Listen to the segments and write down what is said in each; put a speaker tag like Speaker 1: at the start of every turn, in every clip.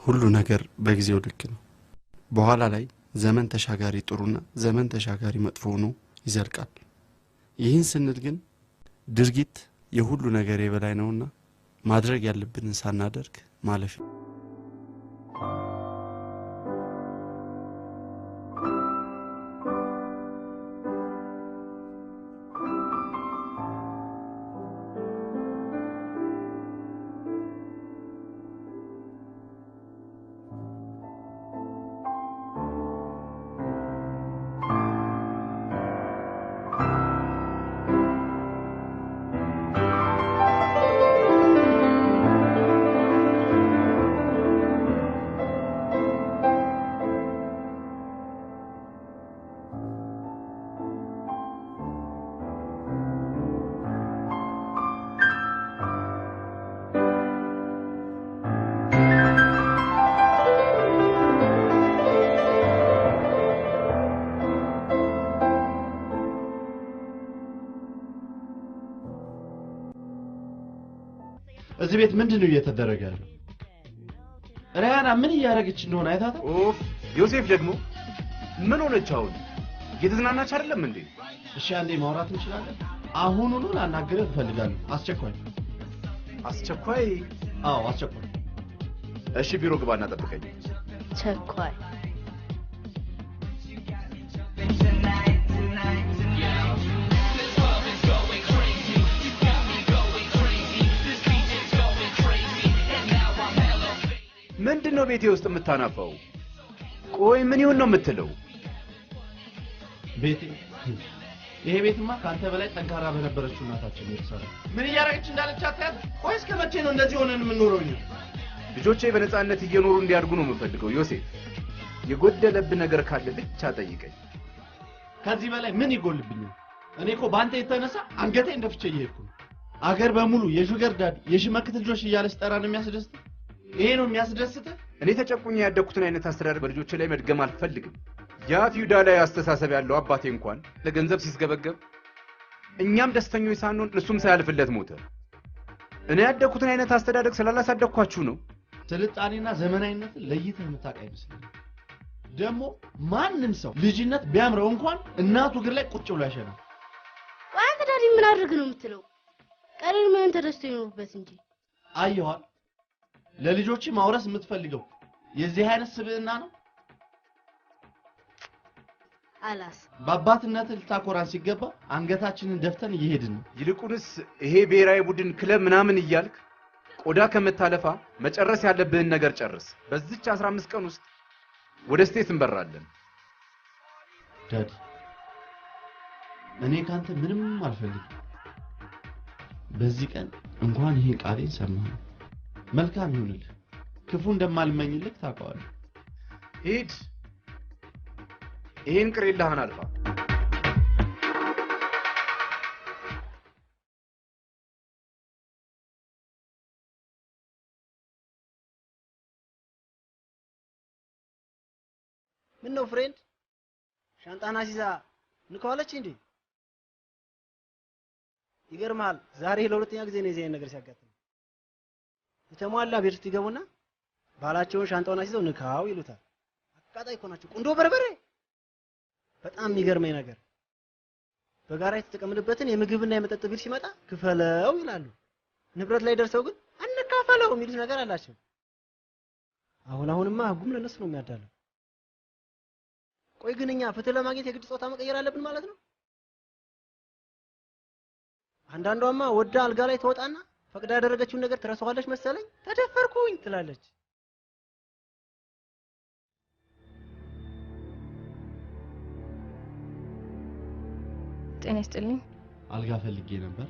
Speaker 1: ሁሉ ነገር በጊዜው ልክ ነው። በኋላ ላይ ዘመን ተሻጋሪ ጥሩና ዘመን ተሻጋሪ መጥፎ ሆኖ ይዘልቃል። ይህን ስንል ግን ድርጊት የሁሉ ነገር የበላይ ነውና ማድረግ ያለብንን ሳናደርግ ማለፍ
Speaker 2: እዚህ ቤት ምንድነው እየተደረገ ያለው? ራያና ምን እያደረገች እንደሆነ አይታታ?
Speaker 3: ኦፍ ዮሴፍ ደግሞ ምን ሆነች አሁን? እየተዝናናች አይደለም እንዴ?
Speaker 2: እሺ አንዴ ማውራት እንችላለን? አሁኑኑ ላናግርህ እፈልጋለሁ። አስቸኳይ።
Speaker 3: አስቸኳይ?
Speaker 2: አዎ አስቸኳይ።
Speaker 3: እሺ ቢሮ ግባና ጠብቀኝ።
Speaker 4: ቸኳይ
Speaker 3: ምንድነው ቤቴ ውስጥ የምታናፈው? ቆይ ምን ይሁን ነው የምትለው?
Speaker 2: ቤቴ ይሄ ቤትማ ካንተ በላይ ጠንካራ በነበረችው እናታችን የተሰራው። ምን እያደረገች እንዳለች አታያት? ቆይ እስከ መቼ ነው እንደዚህ ሆነን የምንኖረው?
Speaker 3: ልጆቼ በነፃነት እየኖሩ እንዲያድጉ ነው የምፈልገው። ዮሴፍ የጎደለብህ ነገር ካለ ብቻ ጠይቀኝ።
Speaker 2: ከዚህ በላይ ምን ይጎልብኛል? እኔ እኮ ባንተ የተነሳ አንገቴን ደፍቼ እየሄድኩ ነው። አገር በሙሉ የሹገር ዳድ የሽመክት ልጆች እያለ ስጠራ ነው የሚያስደስት? ይሄ ነው የሚያስደስት?
Speaker 3: እኔ ተጨቁኝ ያደኩትን አይነት አስተዳደር በልጆቼ ላይ መድገም አልፈልግም። ያ ፊውዳላዊ አስተሳሰብ ያለው አባቴ እንኳን ለገንዘብ ሲስገበገብ እኛም ደስተኞች ሳንሆን እሱም ሳያልፍለት ሞተ። እኔ ያደኩትን አይነት አስተዳደግ ስላላሳደኳችሁ ነው።
Speaker 2: ስልጣኔና ዘመናዊነትን ለይተህ የምታውቅ አይመስልኝም። ደግሞ ማንም ሰው ልጅነት ቢያምረው እንኳን እናቱ እግር ላይ ቁጭ ብሎ ያሸናል።
Speaker 4: ቆይ አንተ ዳዲ ምን አድርግ ነው የምትለው? ቀሪን ምን ተደስቶ ይኖርበት እንጂ።
Speaker 2: አየኋል ለልጆች ማውረስ የምትፈልገው የዚህ አይነት ስብዕና ነው?
Speaker 4: አላስ
Speaker 2: በአባትነት ልታኮራን ሲገባ አንገታችንን ደፍተን እየሄድን ነው።
Speaker 3: ይልቁንስ ይሄ ብሔራዊ ቡድን ክለብ ምናምን እያልክ ቆዳ ከመታለፋ መጨረስ ያለብህን ነገር ጨርስ። በዚች 15 ቀን ውስጥ ወደ ስቴት እንበራለን።
Speaker 2: ዳዲ እኔ ካንተ ምንም አልፈልግም። በዚህ ቀን እንኳን ይሄ ቃሌን ሰማህ። መልካም ይሁንልህ። ክፉ እንደማልመኝልህ ታውቀዋለህ።
Speaker 3: ሂድ ይሄን ቅሬላህን አልፋ።
Speaker 5: ምን ነው ፍሬንድ ሻንጣና ሲዛ ንከዋለች እንዴ? ይገርማል። ዛሬ ለሁለተኛ ጊዜ ነው የዚህ ነገር ሲያጋጥም። የተሟላ ቤት ውስጥ ይገቡና ባላቸውን ሻንጣውን አስይዘው ንካው ይሉታል። አቃጣይ እኮ ናቸው። ቁንዶ በርበሬ። በጣም የሚገርመኝ ነገር በጋራ የተጠቀምንበትን የምግብና የመጠጥ ቢል ሲመጣ ክፈለው ይላሉ። ንብረት ላይ ደርሰው ግን አንካፈለው የሚሉት ነገር አላቸው። አሁንማ ህጉም ለነሱ ነው የሚያዳለው። ቆይ ግን እኛ ፍትህ ለማግኘት የግድ ጾታ መቀየር አለብን ማለት ነው? አንዳንዷማ ወዳ አልጋ ላይ ተወጣና ፈቅዳ ያደረገችውን ነገር ትረሳዋለች መሰለኝ። ተደፈርኩኝ ትላለች።
Speaker 6: ጤና ይስጥልኝ።
Speaker 2: አልጋ ፈልጌ ነበር።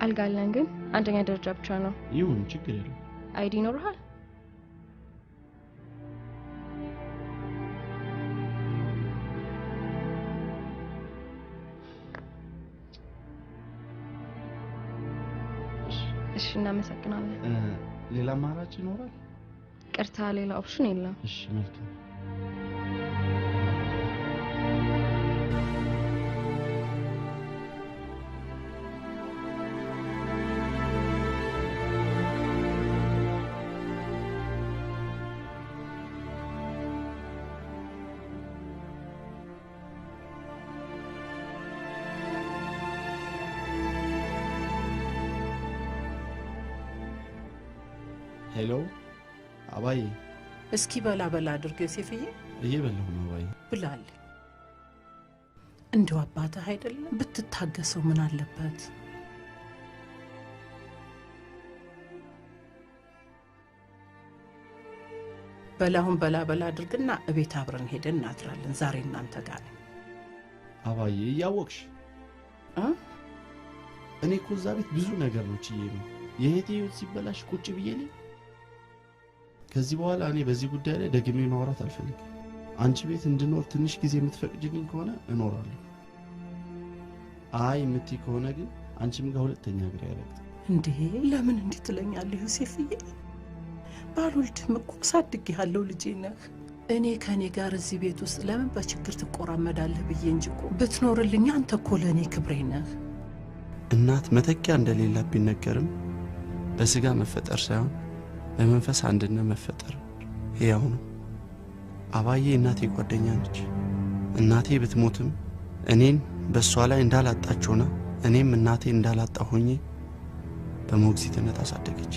Speaker 6: አልጋ አለን ግን አንደኛ ደረጃ ብቻ ነው።
Speaker 2: ይሁን ችግር የለም።
Speaker 6: አይዲ ይኖርሃል? እሺ እናመሰግናለን።
Speaker 2: ሌላ አማራጭ ይኖራል?
Speaker 6: ቅርታ ሌላ ኦፕሽን የለም።
Speaker 2: እሺ መልካም።
Speaker 1: ሄሎ አባዬ።
Speaker 7: እስኪ በላ በላ አድርግ ዮሴፍዬ።
Speaker 1: እየበላሁ ነው አባዬ።
Speaker 7: ብላል። እንደው አባትህ አይደለም ብትታገሰው ምን አለበት? በላሁን በላ በላ አድርግና እቤት አብረን ሄደን እናድራለን። ዛሬ እናንተ ጋር ነኝ
Speaker 1: አባዬ። እያወቅሽ እኔ እኮ እዛ ቤት ብዙ ነገር ነው ችዬ ነው የእህቴ ህይወት ሲበላሽ ቁጭ ብዬ ነኝ። ከዚህ በኋላ እኔ በዚህ ጉዳይ ላይ ደግሜ ማውራት አልፈልግም። አንቺ ቤት እንድኖር ትንሽ ጊዜ የምትፈቅጂልኝ ከሆነ እኖራለሁ። አይ የምትይ ከሆነ ግን አንቺም ጋር ሁለተኛ እግሬ አይረግጥም።
Speaker 7: እንዴ ለምን እንዲህ ትለኛለህ ዮሴፍዬ? ባልወልድም እኮ አሳድጌሃለሁ፣ ልጄ ነህ። እኔ ከኔ ጋር እዚህ ቤት ውስጥ ለምን በችግር ትቆራመዳለህ ብዬ እንጂ እኮ ብትኖርልኝ አንተ እኮ ለእኔ ክብሬ ነህ።
Speaker 1: እናት መተኪያ እንደሌላት ቢነገርም በስጋ መፈጠር ሳይሆን በመንፈስ አንድነት መፈጠር ሕያው ነው። አባዬ እናቴ ጓደኛ ነች። እናቴ ብትሞትም እኔን በእሷ ላይ እንዳላጣችውና እኔም እናቴ እንዳላጣ ሆኜ በሞግዚትነት አሳደገች።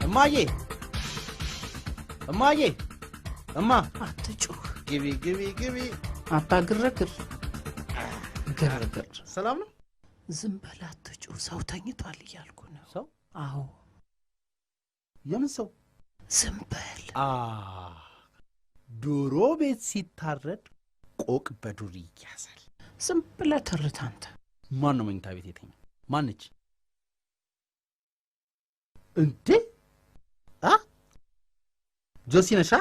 Speaker 5: እማዬ እማዬ እማ
Speaker 7: አትጩህ።
Speaker 5: ግቢ ግቢ ግቢ።
Speaker 7: አባ ግርግር ግርግር።
Speaker 5: ሰላም ነው?
Speaker 7: ዝም በል አትጩህ። ሰው ተኝቷል እያልኩ ነው።
Speaker 5: ሰው?
Speaker 7: አዎ።
Speaker 5: የምን ሰው?
Speaker 7: ዝም በል።
Speaker 5: ዶሮ ቤት ሲታረድ ቆቅ በዱር ይያዛል።
Speaker 7: ዝም ብለህ ተርት አንተ።
Speaker 5: ማን ነው መኝታ ቤት የተኛ? ማነች? እንዴ ጆሲ ነሻ?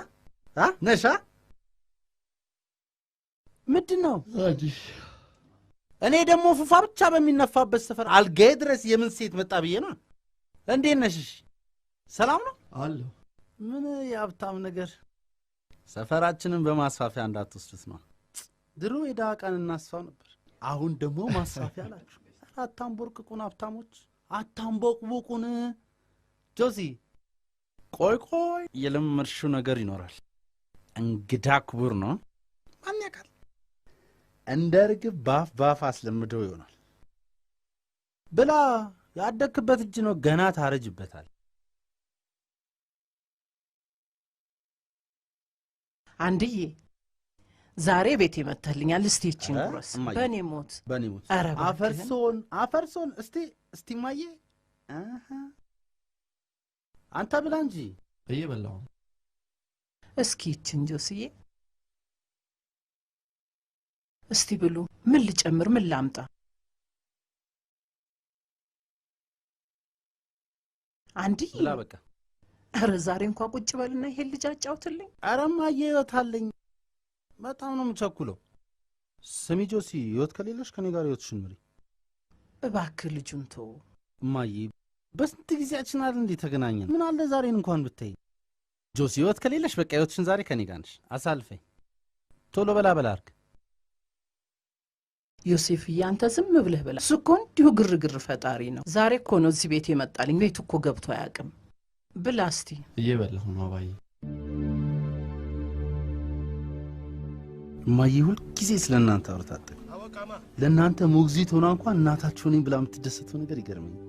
Speaker 5: ነሻ? ምንድን ነው? እኔ ደግሞ ፉፋ ብቻ በሚነፋበት ሰፈር አልጋዬ ድረስ የምን ሴት መጣ ብዬ ነው። እንዴት ነሽ? ሰላም ነው
Speaker 1: አለሁ።
Speaker 5: ምን የሀብታም ነገር። ሰፈራችንን በማስፋፊያ እንዳትወስዱት ነው። ድሮ የድሃ ቀን እናስፋው ነበር። አሁን ደግሞ ማስፋፊያ አላችሁ። አታንቦርቅቁን ሀብታሞች፣ አታንቦቅቦቁን። ጆሲ ቆይ የለመድሽው ነገር ይኖራል። እንግዳ ክቡር ነው። ማን ያውቃል? እንደ ርግብ ባፍ አስለምደው ይሆናል። ብላ ያደክበት እጅ ነው፣ ገና ታረጅበታል።
Speaker 7: አንድዬ ዛሬ ቤት ይመጣልኛል። እስቲ እቺን ጉረስ። በኔ ሞት
Speaker 5: አፈርሶን እስቲ ማየ አንተ ብላ እንጂ
Speaker 1: እየበላሁ።
Speaker 7: እስኪ እቺን ጆስዬ እስቲ ብሉ። ምን ልጨምር? ምን ላምጣ? አንድዬ
Speaker 5: ብላ በቃ።
Speaker 7: አረ ዛሬ እንኳን ቁጭ በልና ይሄ ልጅ አጫውትልኝ።
Speaker 5: አረ ማየ ይወታልኝ። በጣም ነው የምቸኩለው። ስሚ ጆሲ፣ ይወት ከሌለሽ ከኔ ጋር ይወትሽን ምሪ
Speaker 7: እባክህ። ልጁን ተው
Speaker 5: ማየ። በስንት ጊዜያችን አይደል እንዴ ተገናኘን? ምን አለ ዛሬን እንኳን ብታይ። ጆሲ፣ ይወት ከሌለሽ በቃ ይወትሽን ዛሬ ከኔ ጋር ነሽ። አሳልፈኝ። ቶሎ በላ አርግ።
Speaker 7: ዮሴፍ፣ ያንተ ዝም ብለህ በላ። እሱ እኮ እንዲሁ ግርግር ፈጣሪ ነው። ዛሬ እኮ ነው እዚህ ቤት የመጣልኝ። ቤቱ እኮ ገብቶ አያውቅም። ብላ እስቲ።
Speaker 1: እየበላሁ ነው አባዬ።
Speaker 5: እማዬ ሁልጊዜ ስለ እናንተ አውርታጠ ለእናንተ ሞግዚት ሆና እንኳን እናታችሁ ነኝ ብላ የምትደሰተው ነገር ይገርመኛል።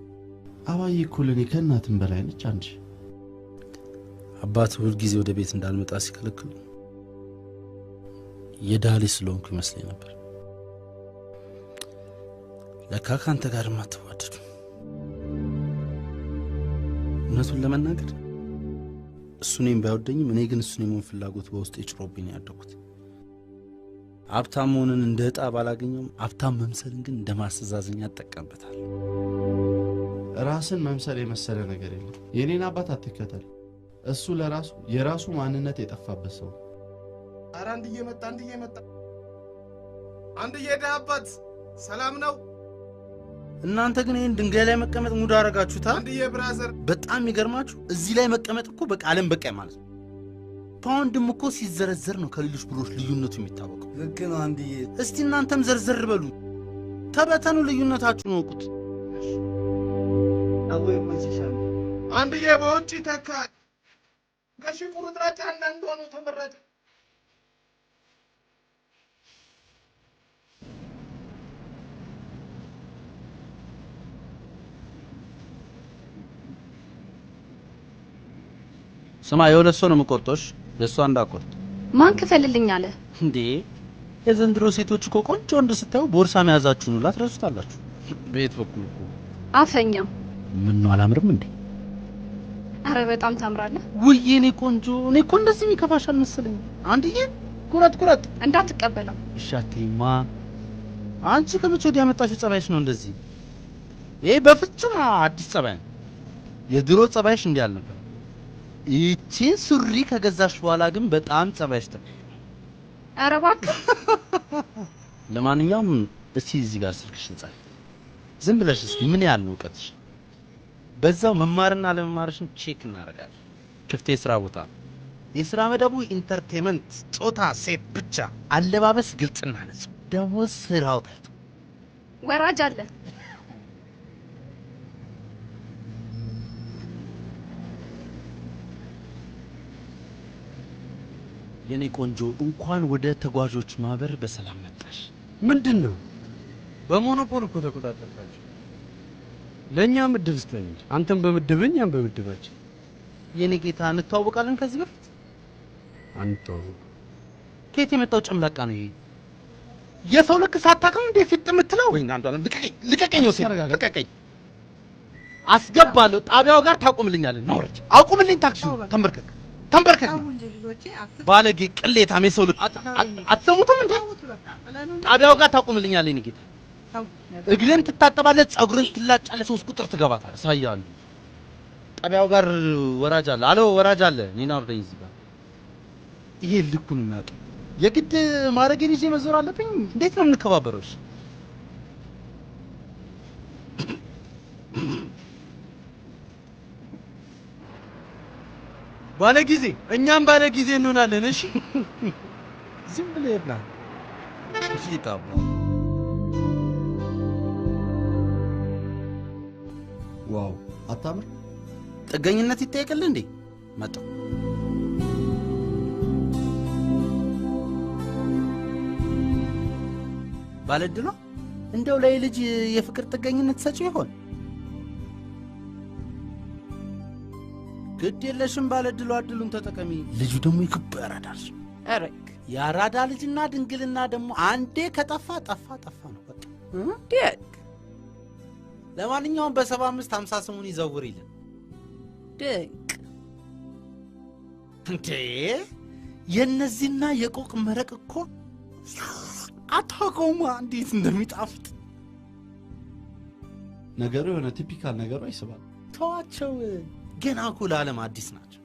Speaker 1: አባዬ እኮ ለእኔ ከእናትም በላይ ነች። አንቺ
Speaker 5: አባት ሁልጊዜ ወደ ቤት እንዳልመጣ ሲከለክሉ የዳሊ ስለሆንኩ ይመስለኝ ነበር። ለካ ካንተ ጋር ማትዋደዱ። እውነቱን ለመናገር እሱ እኔም ባይወደኝም እኔ ግን እሱን የመሆን ፍላጎት በውስጤ ጭሮብኝ ያደኩት። ሀብታም መሆንን እንደ ዕጣ ባላገኘውም ሀብታም መምሰልን ግን እንደ ማስተዛዘኛ እጠቀምበታል።
Speaker 1: ራስን መምሰል የመሰለ ነገር የለም። የኔን አባት አትከተል። እሱ ለራሱ የራሱ ማንነት የጠፋበት ሰው።
Speaker 8: ኧረ አንድዬ መጣ። አንድዬ ደህ አባት ሰላም ነው?
Speaker 5: እናንተ ግን ይሄን ድንጋይ ላይ መቀመጥ ሙድ አረጋችሁታ።
Speaker 8: አንድዬ ብራዘር፣
Speaker 5: በጣም ይገርማችሁ። እዚህ ላይ መቀመጥ እኮ በቃ ዓለም በቃ ማለት ነው። ፓውንድም እኮ ሲዘረዘር ነው ከሌሎች ብሮች ልዩነቱ የሚታወቀው።
Speaker 8: ልክ ነው አንድዬ።
Speaker 5: እስቲ እናንተም ዘርዘር በሉ፣ ተበተኑ፣ ልዩነታችሁን ወቁት።
Speaker 8: አንድዬ በውጭ ተካ ጋሽ ቁርጥራጭ አንዳንድ ሆኖ ተመረጠ።
Speaker 9: ስማ የሁለት ሰው ነው የምቆርጦሽ፣ ለሷ እንዳቆርጥ።
Speaker 10: ማን ክፈልልኝ አለ
Speaker 9: እንዴ? የዘንድሮ ሴቶች እኮ ቆንጆ ወንድ ስታዩ ቦርሳ መያዛችሁን ሁላ ትረሱታላችሁ። ቤት በኩል እኮ
Speaker 10: አፈኛ።
Speaker 9: ምን ነው አላምርም እንዴ?
Speaker 10: አረ በጣም ታምራለህ።
Speaker 9: ውይ እኔ ቆንጆ፣ እኔ እኮ እንደዚህ የሚከፋሽ አልመሰለኝ። አንድዬ ቁረጥ
Speaker 10: እንዳትቀበለው።
Speaker 9: እሻቴማ አንቺ ከመቼ ወዲያ ያመጣሽው ጸባይሽ ነው እንደዚህ? ይሄ በፍጹም አዲስ ጸባይ ነው። የድሮ ጸባይሽ እንዲህ አልነበር። ይቺን ሱሪ ከገዛሽ በኋላ ግን በጣም ጸባይሽ ተቀየረ።
Speaker 10: አረ እባክህ።
Speaker 9: ለማንኛውም እስቲ እዚህ ጋር ስልክሽን ጻፊ። ዝም ብለሽ እስኪ ምን ያህል ነው እውቀትሽ? በዛው መማርና ለመማርሽን ቼክ እናደርጋለን። ክፍት የስራ ቦታ፣ የስራ መደቡ ኢንተርቴይንመንት፣ ጾታ ሴት ብቻ፣ አለባበስ ግልጽና ንጹህ፣ ደሞዝ ስራው ታይቶ
Speaker 10: ወራጅ አለ።
Speaker 9: የኔ ቆንጆ እንኳን ወደ ተጓዦች ማህበር በሰላም መጣሽ።
Speaker 11: ምንድነው? በሞኖፖል እኮ ተቆጣጠርካችሁ። ለኛ ምድብ ስትለኝ አንተም በምድብ እኛም በምድባችን።
Speaker 9: የኔ ጌታ እንተዋወቃለን ከዚህ በፊት?
Speaker 11: አንተዋወቅ።
Speaker 9: ከየት የመጣው ጨምላቃ ነው ይሄ? የሰው ልክ ሳታውቅም እንዴ ፊት የምትለው? ወይ አንዷን ልቀቀኝ፣ ወሴ ልቀቀኝ። አስገባለሁ ጣቢያው ጋር ታቆምልኛለህ። ናውረድ አቁምልኝ። ታክሲው ተንበርከክ። ባለጌ ቅሌታም የሰው ልክ አትሰሙትም እንዴ? ጣቢያው ጋር ታቆምልኛለህ። የኔ ጌታ እግርን ትታጠባለህ፣ ጸጉርን ትላጫለህ፣ 3 ቁጥር ትገባታለህ። ሳያሉ ጣቢያው ጋር ወራጅ አለ። አሎ ወራጅ አለ። እኔና አብረኝ እዚህ ጋር ይሄ ልኩን እናጥ የግድ ማረጌን ይዤ መዞር አለብኝ? እንዴት ነው የምንከባበረው?
Speaker 11: ባለ ጊዜ እኛም ባለ ጊዜ እንሆናለን። እሺ ዝም ብለህ ይብላ።
Speaker 9: እሺ ታባ
Speaker 1: ዋው አታምር?
Speaker 9: ጥገኝነት ይጠየቅልህ እንዴ? መጣው ባለድሏ እንደው ላይ ልጅ የፍቅር ጥገኝነት ሰጪው ይሆን? ግድ የለሽም ባለድሏ፣ እድሉን ተጠቀሚ። ልጁ ደግሞ ይክብ ያራዳል። አረክ ያራዳ ልጅና ድንግልና ደግሞ አንዴ ከጠፋ ጠፋ ነው በቃ። ደግ ለማንኛውም በ75 50 ስሙን ይዘውር ይልን። ደግ እንዴ የነዚህና የቆቅ መረቅ እኮ አታውቀውማ እንዴት እንደሚጣፍጥ።
Speaker 1: ነገሩ የሆነ ቲፒካል ነገሩ አይስባል።
Speaker 9: ተዋቸው፣ ገና እኮ ለዓለም አዲስ ናቸው።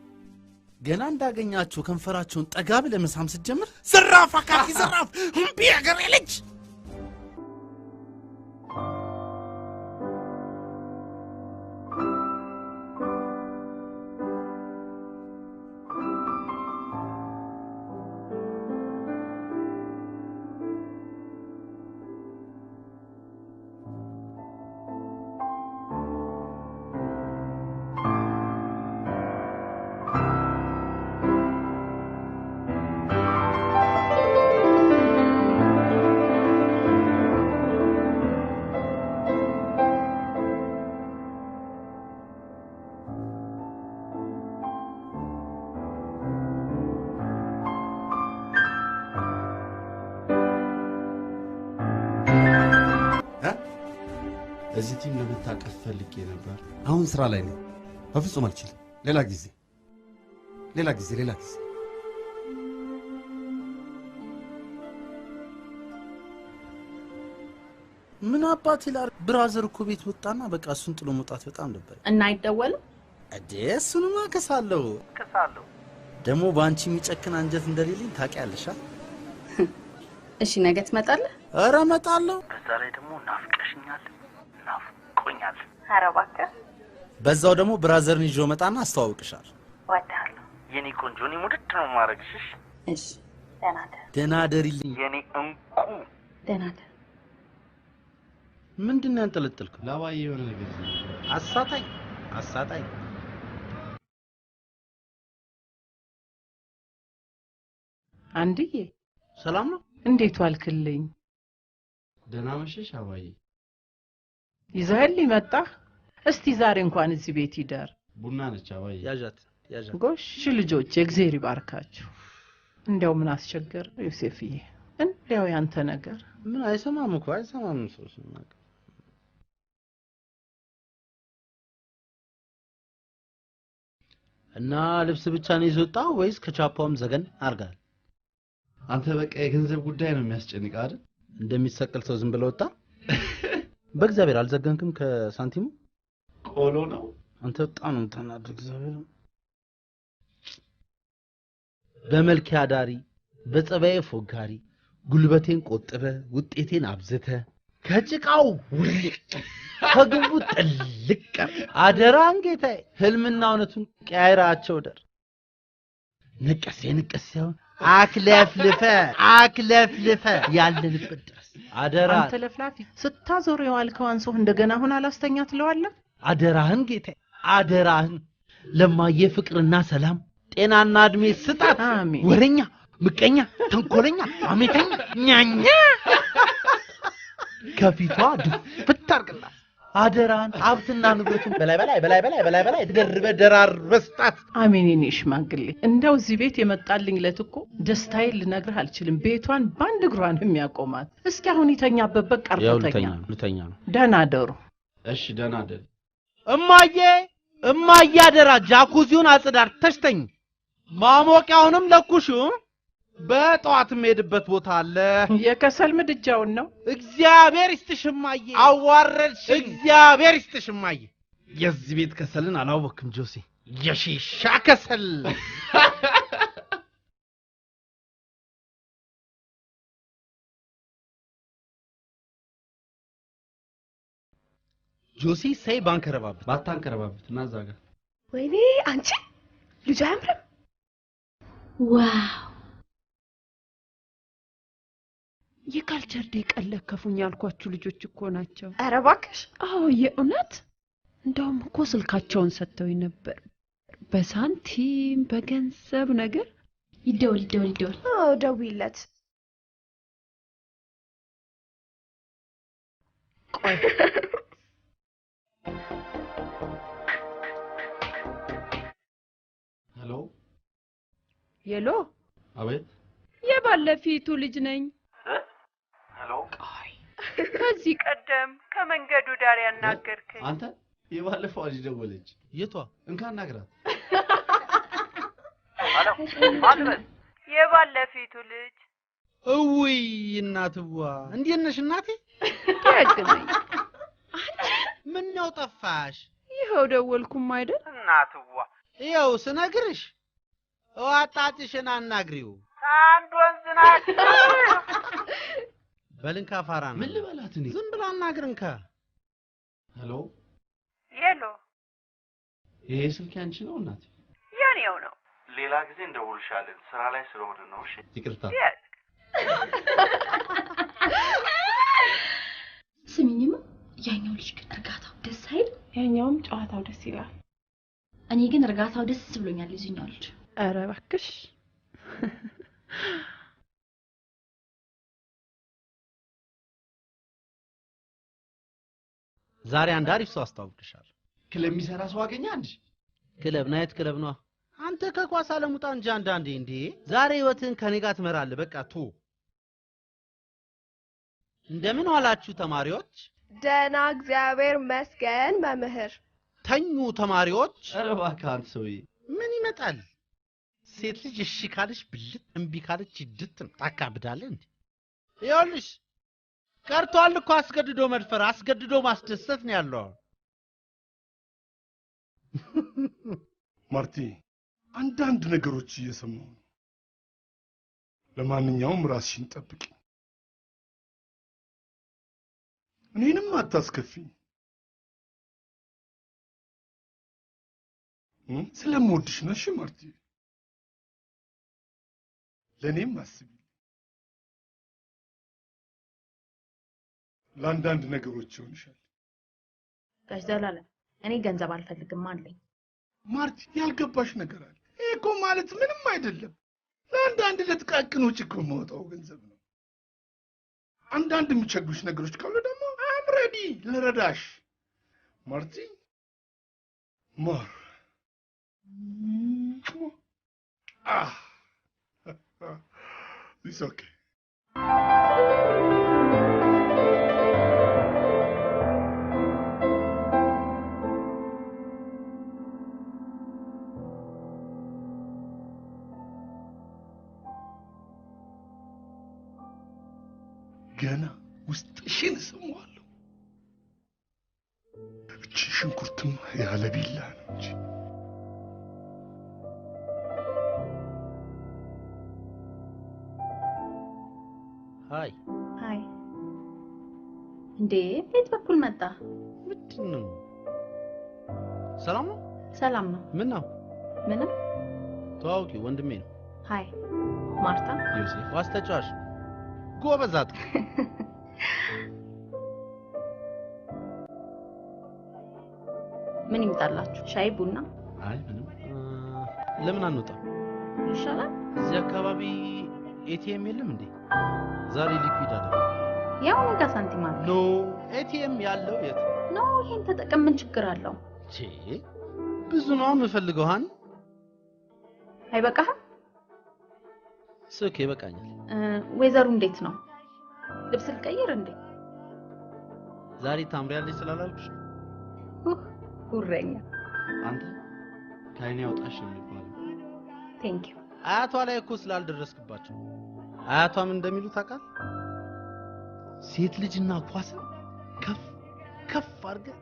Speaker 9: ገና እንዳገኛችሁ ከንፈራቸውን ጠጋ ብለህ መሳም ስትጀምር ዘራፍ አካኪ ዘራፍ እምቢ አገሬ ልጅ።
Speaker 1: እዚህ ቲም ለመታቀፍ ፈልጌ ነበር።
Speaker 8: አሁን ስራ ላይ ነኝ። በፍጹም አልችልም። ሌላ ጊዜ።
Speaker 9: ምን አባት ይላል ብራዘር እኮ ቤት ወጣና በቃ እሱን ጥሎ መውጣት በጣም ነበር።
Speaker 10: እና አይደወልም
Speaker 9: እዴ እሱንማ ከሳለሁ ደግሞ ባንቺ የሚጨክን አንጀት እንደሌለኝ ታውቂያለሽ።
Speaker 10: እሺ ነገ ትመጣለህ?
Speaker 9: ኧረ እመጣለሁ። በዛ ላይ ደግሞ ናፍቀሽኛል፣ ናፍቆኛል።
Speaker 10: ኧረ እባክህ።
Speaker 9: በዛው ደግሞ ብራዘርን ይዤው መጣና አስተዋውቅሻለሁ።
Speaker 10: እወድሃለሁ
Speaker 9: የኔ ቆንጆ፣ እኔ ሙድድ ነው የማደርግሽ።
Speaker 10: እሺ ደህና ደር።
Speaker 9: ደህና ደሪልኝ የኔ እንቁ።
Speaker 10: ደህና ደር።
Speaker 9: ምንድነው ያንጠለጠልከው?
Speaker 1: ላባዬ የሆነ ነገር
Speaker 9: አሳጣኝ
Speaker 7: አንድዬ
Speaker 9: ሰላም ነው?
Speaker 7: እንዴት ዋልክልኝ?
Speaker 1: ደህና መሸሽ አባዬ።
Speaker 7: ይዘህልኝ መጣህ? እስቲ ዛሬ እንኳን እዚህ ቤት ይደር።
Speaker 1: ቡና ነች አባዬ።
Speaker 9: ያዣት።
Speaker 7: ጎሽ ልጆች እግዚአብሔር ይባርካችሁ። እንደው ምን አስቸገር ዮሴፍዬ? እንደው ያንተ ነገር
Speaker 9: ምን አይሰማም እኮ አይሰማም ሰው ሲናገር። እና ልብስ ብቻ ነው ይዞጣው ወይስ ከቻፓውም ዘገን አርጋል?
Speaker 1: አንተ በቃ የገንዘብ ጉዳይ ነው የሚያስጨንቅ አይደል?
Speaker 9: እንደሚሰቅል ሰው ዝም ብለው ወጣ። በእግዚአብሔር አልዘገንክም ከሳንቲሙ?
Speaker 1: ቆሎ ነው።
Speaker 9: አንተ በጣም ነው ተናደድ። እግዚአብሔር በመልክ አዳሪ በጸባዬ ፎጋሪ ጉልበቴን ቆጥበ ውጤቴን አብዝተ ከጭቃው ውልቅ ከግቡ ጥልቅ አደራን ጌታዬ ህልምና እውነቱን ቀያይራቸው ደር ንቀሴው አክለፍልፈ ያለንበት ድረስ አደራ
Speaker 7: አንተ ለፍላፊ ስታዞር የዋልከው አንሶ እንደገና አሁን አላስተኛ ትለዋለህ።
Speaker 9: አደራህን ጌታዬ አደራህን ለማየ ፍቅርና ሰላም ጤናና እድሜ ስጣት።
Speaker 7: አሜን።
Speaker 9: ወረኛ ምቀኛ ተንኮለኛ አሜተኛ ኛኛ ከፊቷ ድፍት አርግላት። አደራን ሀብትና ንብረቱን በላይ ደርበ ደራርበ ስጣት።
Speaker 7: አሜን። የኔ ሽማግሌ እንደው እዚህ ቤት የመጣልኝ ለትኮ ደስታዬን ልነግርህ አልችልም። ቤቷን በአንድ እግሯን የሚያቆማት እስኪ አሁን ይተኛበት በቃ አርተኛ
Speaker 9: ልተኛ ነው።
Speaker 7: ደህና አደሩ።
Speaker 1: እሺ ደህና አደር።
Speaker 9: እማዬ አደራ ጃኩዚውን አጽዳር ተሽተኝ ማሞቂያውንም ለኩሹ። በጠዋት የምሄድበት ቦታ አለ።
Speaker 7: የከሰል ምድጃውን ነው።
Speaker 9: እግዚአብሔር ይስጥሽማዬ። አዋረድሽ። እግዚአብሔር ይስጥሽማዬ። የዚህ ቤት ከሰልን አላወቅም ጆሲ። የሺሻ ከሰል ጆሲ ሰይ
Speaker 1: ባታንከረባበት እና እዛ ጋር
Speaker 4: ወይኔ አንቺ ልጅ አያምርም? ዋው
Speaker 12: የካልቸር ዴይ ቀለከፉኝ ያልኳችሁ ልጆች እኮ ናቸው።
Speaker 4: ኧረ እባክሽ።
Speaker 12: አዎ የእውነት እንደውም እኮ ስልካቸውን ሰጥተውኝ ነበር። በሳንቲም በገንዘብ ነገር
Speaker 4: ይደውል። አዎ ደውይለት።
Speaker 12: ቆይ ሄሎ።
Speaker 1: አቤት።
Speaker 12: የባለፊቱ ልጅ ነኝ።
Speaker 1: ሄሎ።
Speaker 12: ከዚህ ቀደም ከመንገዱ ዳር ያናገርከኝ
Speaker 1: አንተ? የባለፈው ልጅ ደወለች።
Speaker 9: የቷ?
Speaker 1: እንካን ናግራት።
Speaker 12: የባለፊቱ ልጅ።
Speaker 9: እውይ እናትዋ እንዴት ነሽ እናቴ?
Speaker 12: ያግነኝ።
Speaker 9: ምን ነው ጠፋሽ?
Speaker 12: ይኸው ደወልኩም አይደል?
Speaker 9: እናትዋ ይኸው ስነግርሽ ዋጣጭሽን አናግሪው።
Speaker 12: አንድ ወንዝ ናት።
Speaker 9: በልንካ ፋራና
Speaker 1: ምን ልበላት እኔ?
Speaker 9: ዝም ብላ አናግርንካ።
Speaker 1: ሄሎ። ይሄ ስልክ ያንቺ ነው እናቴ?
Speaker 12: የኔው ነው።
Speaker 1: ሌላ ጊዜ እንደውልሻለን። ስራ ላይ ስለሆነ ነው። እሺ ይቅርታ።
Speaker 13: ስሚኝማ ያኛው ልጅ ግን እርጋታው ደስ አይል?
Speaker 6: ያኛውም ጨዋታው ደስ ይላል።
Speaker 13: እኔ ግን እርጋታው ደስ ብሎኛል ይዙኛል ልጅ።
Speaker 6: ኧረ እባክሽ
Speaker 9: ዛሬ አንድ አሪፍ ሰው አስተዋውቅሻለሁ።
Speaker 1: ክለብ የሚሰራ ሰው አገኘ አንድ?
Speaker 9: ክለብ ናይት ክለብ ነው። አንተ ከኳስ አለሙጣ እንጂ አንዳንዴ እንዴ ዛሬ ህይወትን ከኔ ጋር ትመራለህ። በቃ ቱ እንደምን ዋላችሁ ተማሪዎች?
Speaker 4: ደህና እግዚአብሔር ይመስገን መምህር።
Speaker 9: ተኙ ተማሪዎች።
Speaker 1: ኧረ እባክህ አንተ ሰውዬ
Speaker 9: ምን ይመጣል? ሴት ልጅ እሺ ካለች ብልጥ እምቢ ካለች ይድት ታካብዳለህ እንዴ? ይኸውልሽ ቀርቷል እኮ አስገድዶ መድፈር፣ አስገድዶ ማስደሰት ነው ያለው።
Speaker 14: ማርቲ አንዳንድ ነገሮች እየሰማሁ ነው። ለማንኛውም ራስሽን ጠብቂ፣ እኔንም አታስከፊኝ። ስለምወድሽ ነው። እሺ ማርቲ፣ ለእኔም አስቢ። ለአንዳንድ ነገሮች ይሆንሻል።
Speaker 10: ጋሽ ዘላለም እኔ ገንዘብ አልፈልግም አለኝ።
Speaker 14: ማርቲ ያልገባሽ ነገር አለ። ይሄ እኮ ማለት ምንም አይደለም። ለአንዳንድ ለጥቃቅኖች እኮ የማወጣው ገንዘብ ነው። አንዳንድ የሚቸግሩሽ ነገሮች ካሉ ደግሞ አም ሬዲ ልረዳሽ። ማርቲ ማር It's okay. ገና ውስጥሽን እሰማዋለሁ። እቺ ሽንኩርትም ያለ ቢላ ነው እንጂ
Speaker 9: ሃይ
Speaker 10: ሃይ። እንዴ ቤት በኩል መጣ?
Speaker 9: ምንድን ነው? ሰላም ነው?
Speaker 10: ሰላም ነው።
Speaker 9: ምን ነው?
Speaker 10: ምንም።
Speaker 9: ተዋውቂ፣ ወንድሜ ነው።
Speaker 10: ሃይ ማርታ።
Speaker 9: ዮሴፍ ኳስ ተጫዋች ጎበዝ አጥቂ።
Speaker 10: ምን ይምጣላችሁ? ሻይ ቡና?
Speaker 9: አይ ምንም። ለምን አንወጣም?
Speaker 10: ይሻላል።
Speaker 9: እዚህ አካባቢ ኤቲኤም የለም እንዴ? ዛሬ ሊኩዊድ አለ።
Speaker 10: ያው ነገ ሳንቲም አለ።
Speaker 9: ኖ ኤቲኤም ያለው የት
Speaker 10: ነው? ይሄን ተጠቀም፣ ምን ችግር አለው?
Speaker 9: ብዙ ነው የምፈልገው። ሃን
Speaker 10: አይበቃህም?
Speaker 9: ሶኬ ይበቃኛል።
Speaker 10: ወይዘሩ እንዴት ነው? ልብስ ልቀይር እንዴ?
Speaker 9: ዛሬ ታምሪያለሽ ስላላልኩሽ
Speaker 10: ጉረኛ።
Speaker 1: አንተ ከአይኔ አውጣሽ ነው የሚባለው።
Speaker 10: ቴንክ ዩ።
Speaker 9: አያቷ ላይ እኮ ስላልደረስክባቸው። አያቷ ምን እንደሚሉ ታውቃለህ? ሴት ልጅና ኳስ ከፍ ከፍ አድርገህ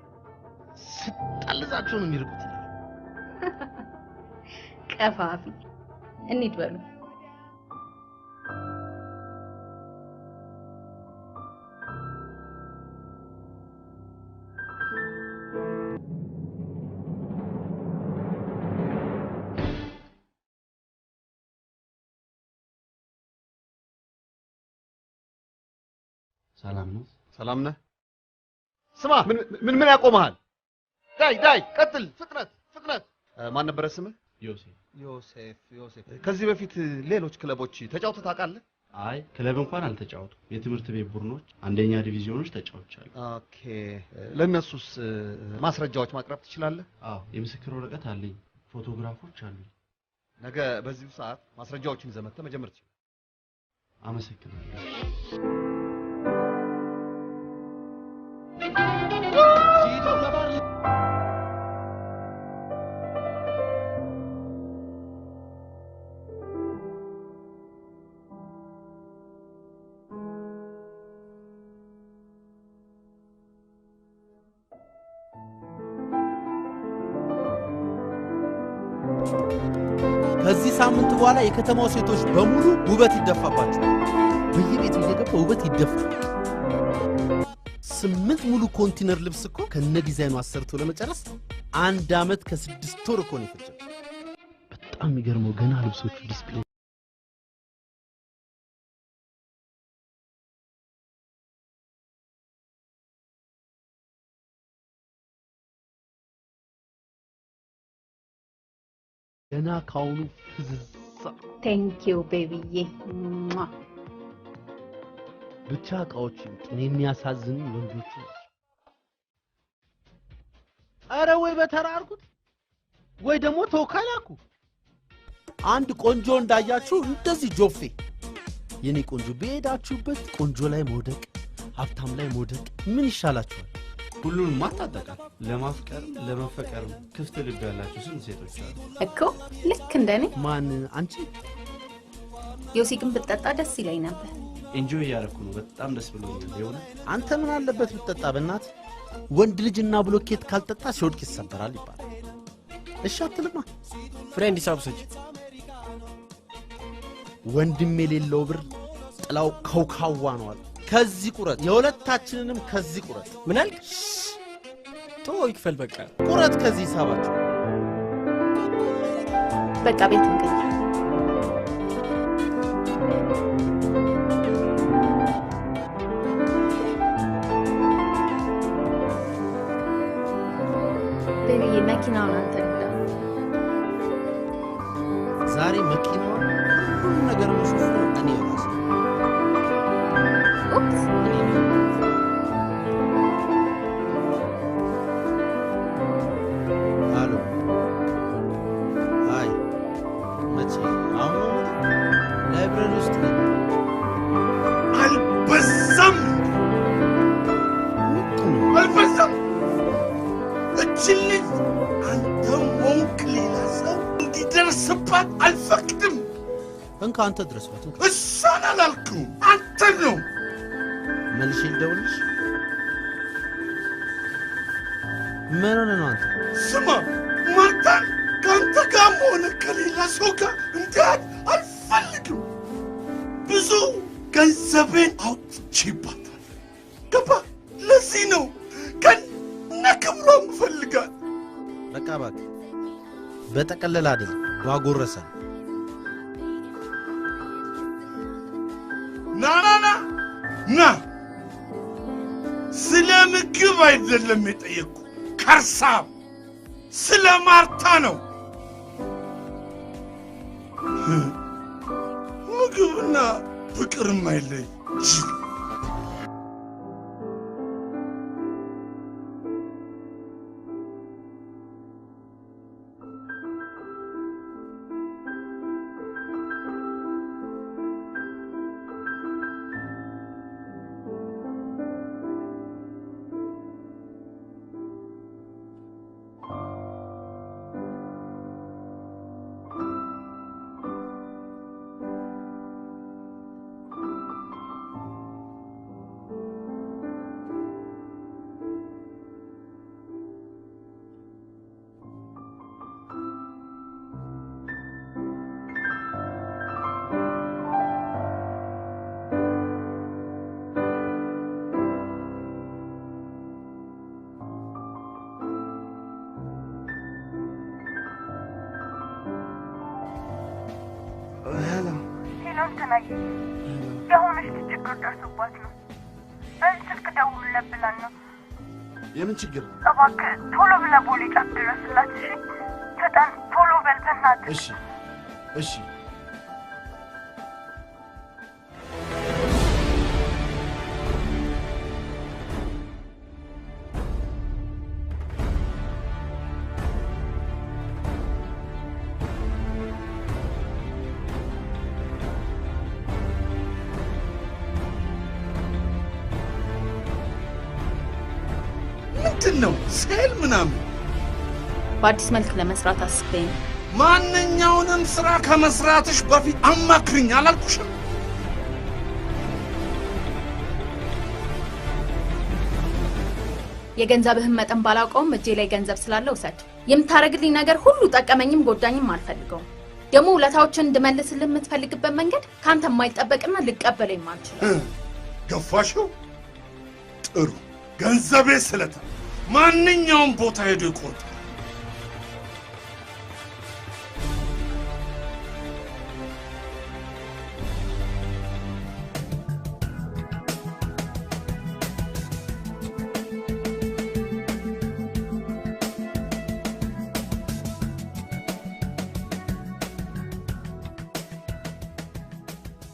Speaker 9: ስጣልዛቸው ነው የሚርቁት።
Speaker 10: ቀፋፊ። እንሂድ በሉ።
Speaker 1: ሰላም ነው?
Speaker 11: ሰላም ነህ? ስማ፣ ምን ያቆመሃል? ዳይ ቀጥል፣ ፍጥነት ፍጥነት። ማን ነበረ ስምህ? ዮሴፍ። ከዚህ በፊት ሌሎች ክለቦች ተጫውተህ ታውቃለህ?
Speaker 1: አይ ክለብ እንኳን አልተጫወቱም። የትምህርት ቤት ቡድኖች፣ አንደኛ ዲቪዥኖች ተጫውቻለሁ።
Speaker 11: ኦኬ። ለነሱስ ማስረጃዎች ማቅረብ ትችላለህ?
Speaker 1: አዎ፣ የምስክር ወረቀት አለኝ፣ ፎቶግራፎች አሉኝ።
Speaker 11: ነገ በዚሁ ሰዓት ማስረጃዎችን ይዘህ መጥተህ መጀመር ትችላለህ።
Speaker 1: አመሰግናለሁ።
Speaker 9: ከዚህ ሳምንት በኋላ የከተማው ሴቶች በሙሉ ውበት ይደፋባቸው። በየቤቱ እየገባ ውበት ይደፋል። 8 ሙሉ ኮንቲነር ልብስ እኮ ከነ ዲዛይኑ አሰርቶ ለመጨረስ 1 አመት ከ6 ወር እኮ ነው የፈጀው።
Speaker 1: በጣም የሚገርመው ገና ልብሶቹ ዲስፕሌይ
Speaker 9: ገና ካሁኑ ፍዝዛ።
Speaker 10: ቴንክ ዩ ቤቢዬ።
Speaker 9: ብቻ እቃዎች እኔን የሚያሳዝኑ ወንዶች። አረ ወይ በተራ አድርጉት ወይ ደግሞ ተወካይ ላኩ። አንድ ቆንጆ እንዳያችሁ እንደዚህ ጆፌ። የኔ ቆንጆ በሄዳችሁበት ቆንጆ ላይ መውደቅ፣ ሀብታም ላይ መውደቅ ምን ይሻላችኋል?
Speaker 1: ሁሉንም ማታጠቃል። ለማፍቀርም ለመፈቀርም ክፍት ልብ ያላችሁ ስንት ሴቶች አሉ
Speaker 10: እኮ ልክ እንደኔ።
Speaker 9: ማን አንቺ?
Speaker 10: ዮሲ ግን ብትጠጣ ደስ ይለኝ ነበር።
Speaker 1: ኢንጆይ እያደረኩ ነው። በጣም ደስ ብሎኛል። ይሆነ
Speaker 9: አንተ ምን አለበት ብትጠጣ? በእናት ወንድ ልጅና ብሎኬት ካልጠጣ ሲወድቅ ይሰበራል ይባላል። እሺ አትልማ።
Speaker 15: ፍሬንድ ይሳብሰች።
Speaker 9: ወንድም የሌለው ብር ጥላው ከውካዋ ነው አለ። ከዚህ ቁረጥ፣ የሁለታችንንም ከዚህ ቁረጥ።
Speaker 15: ምን አልክ? ቶ ይክፈል በቃ
Speaker 9: ቁረጥ ከዚህ ሳባችሁ።
Speaker 10: በቃ ቤት እንቀይ። ቤቢዬ መኪናውን አንተ ንዳ።
Speaker 9: ዛሬ መኪናውን
Speaker 14: ልጅ አንተም ሆንክ ሌላ ሰው እንዲደርስባት አልፈቅድም።
Speaker 9: እንካ አንተ ድረስባት።
Speaker 14: እሷን አላልኩም፣ አንተን ነው።
Speaker 9: መልሼ ልደውልልሽ? ምን ሆነ ነው አንተ?
Speaker 14: ስማ ማርታን ከአንተ ጋርም ሆነ ከሌላ ሰው ጋር እንዲያት አልፈልግም። ብዙ ገንዘቤን አውጥቼባታል። ገባ? ለዚህ ነው ከነክብሯ ምፈልጋት።
Speaker 9: በቃ እባክህ በጠቀለለ አይደል ዋጎረሰ።
Speaker 14: ና ስለ ምግብ አይደለም የጠየቅኩ ከርሳም ስለ ማርታ ነው። ምግብና ፍቅርም አይለይ።
Speaker 16: ተናየ የሆነች ችግር ደርሶባት ነው። ስልክ ደውልለት ብላን ነው።
Speaker 1: የምን ችግር?
Speaker 16: እባክህ ቶሎ ብለህ ቦሌ ጫፍ ድረስላት። እሺ ፈጠን ቶሎ በል በእናትህ።
Speaker 1: እሺ እሺ።
Speaker 14: ምንድነው ሴል ምናምን?
Speaker 10: በአዲስ መልክ ለመስራት አስበኝ።
Speaker 14: ማንኛውንም ስራ ከመስራትሽ በፊት አማክሪኝ አላልኩሽም?
Speaker 10: የገንዘብህን መጠን ባላውቀውም እጄ ላይ ገንዘብ ስላለ ውሰድ። የምታረግልኝ ነገር ሁሉ ጠቀመኝም ጎዳኝም አልፈልገውም። ደግሞ ውለታዎችን እንድመልስልህ የምትፈልግበት መንገድ ካንተ የማይጠበቅና ልቀበለው የማልችለው።
Speaker 14: ገፋሽው? ጥሩ ገንዘቤ ስለታ ማንኛውም ቦታ ሄዶ ይቆርጣል።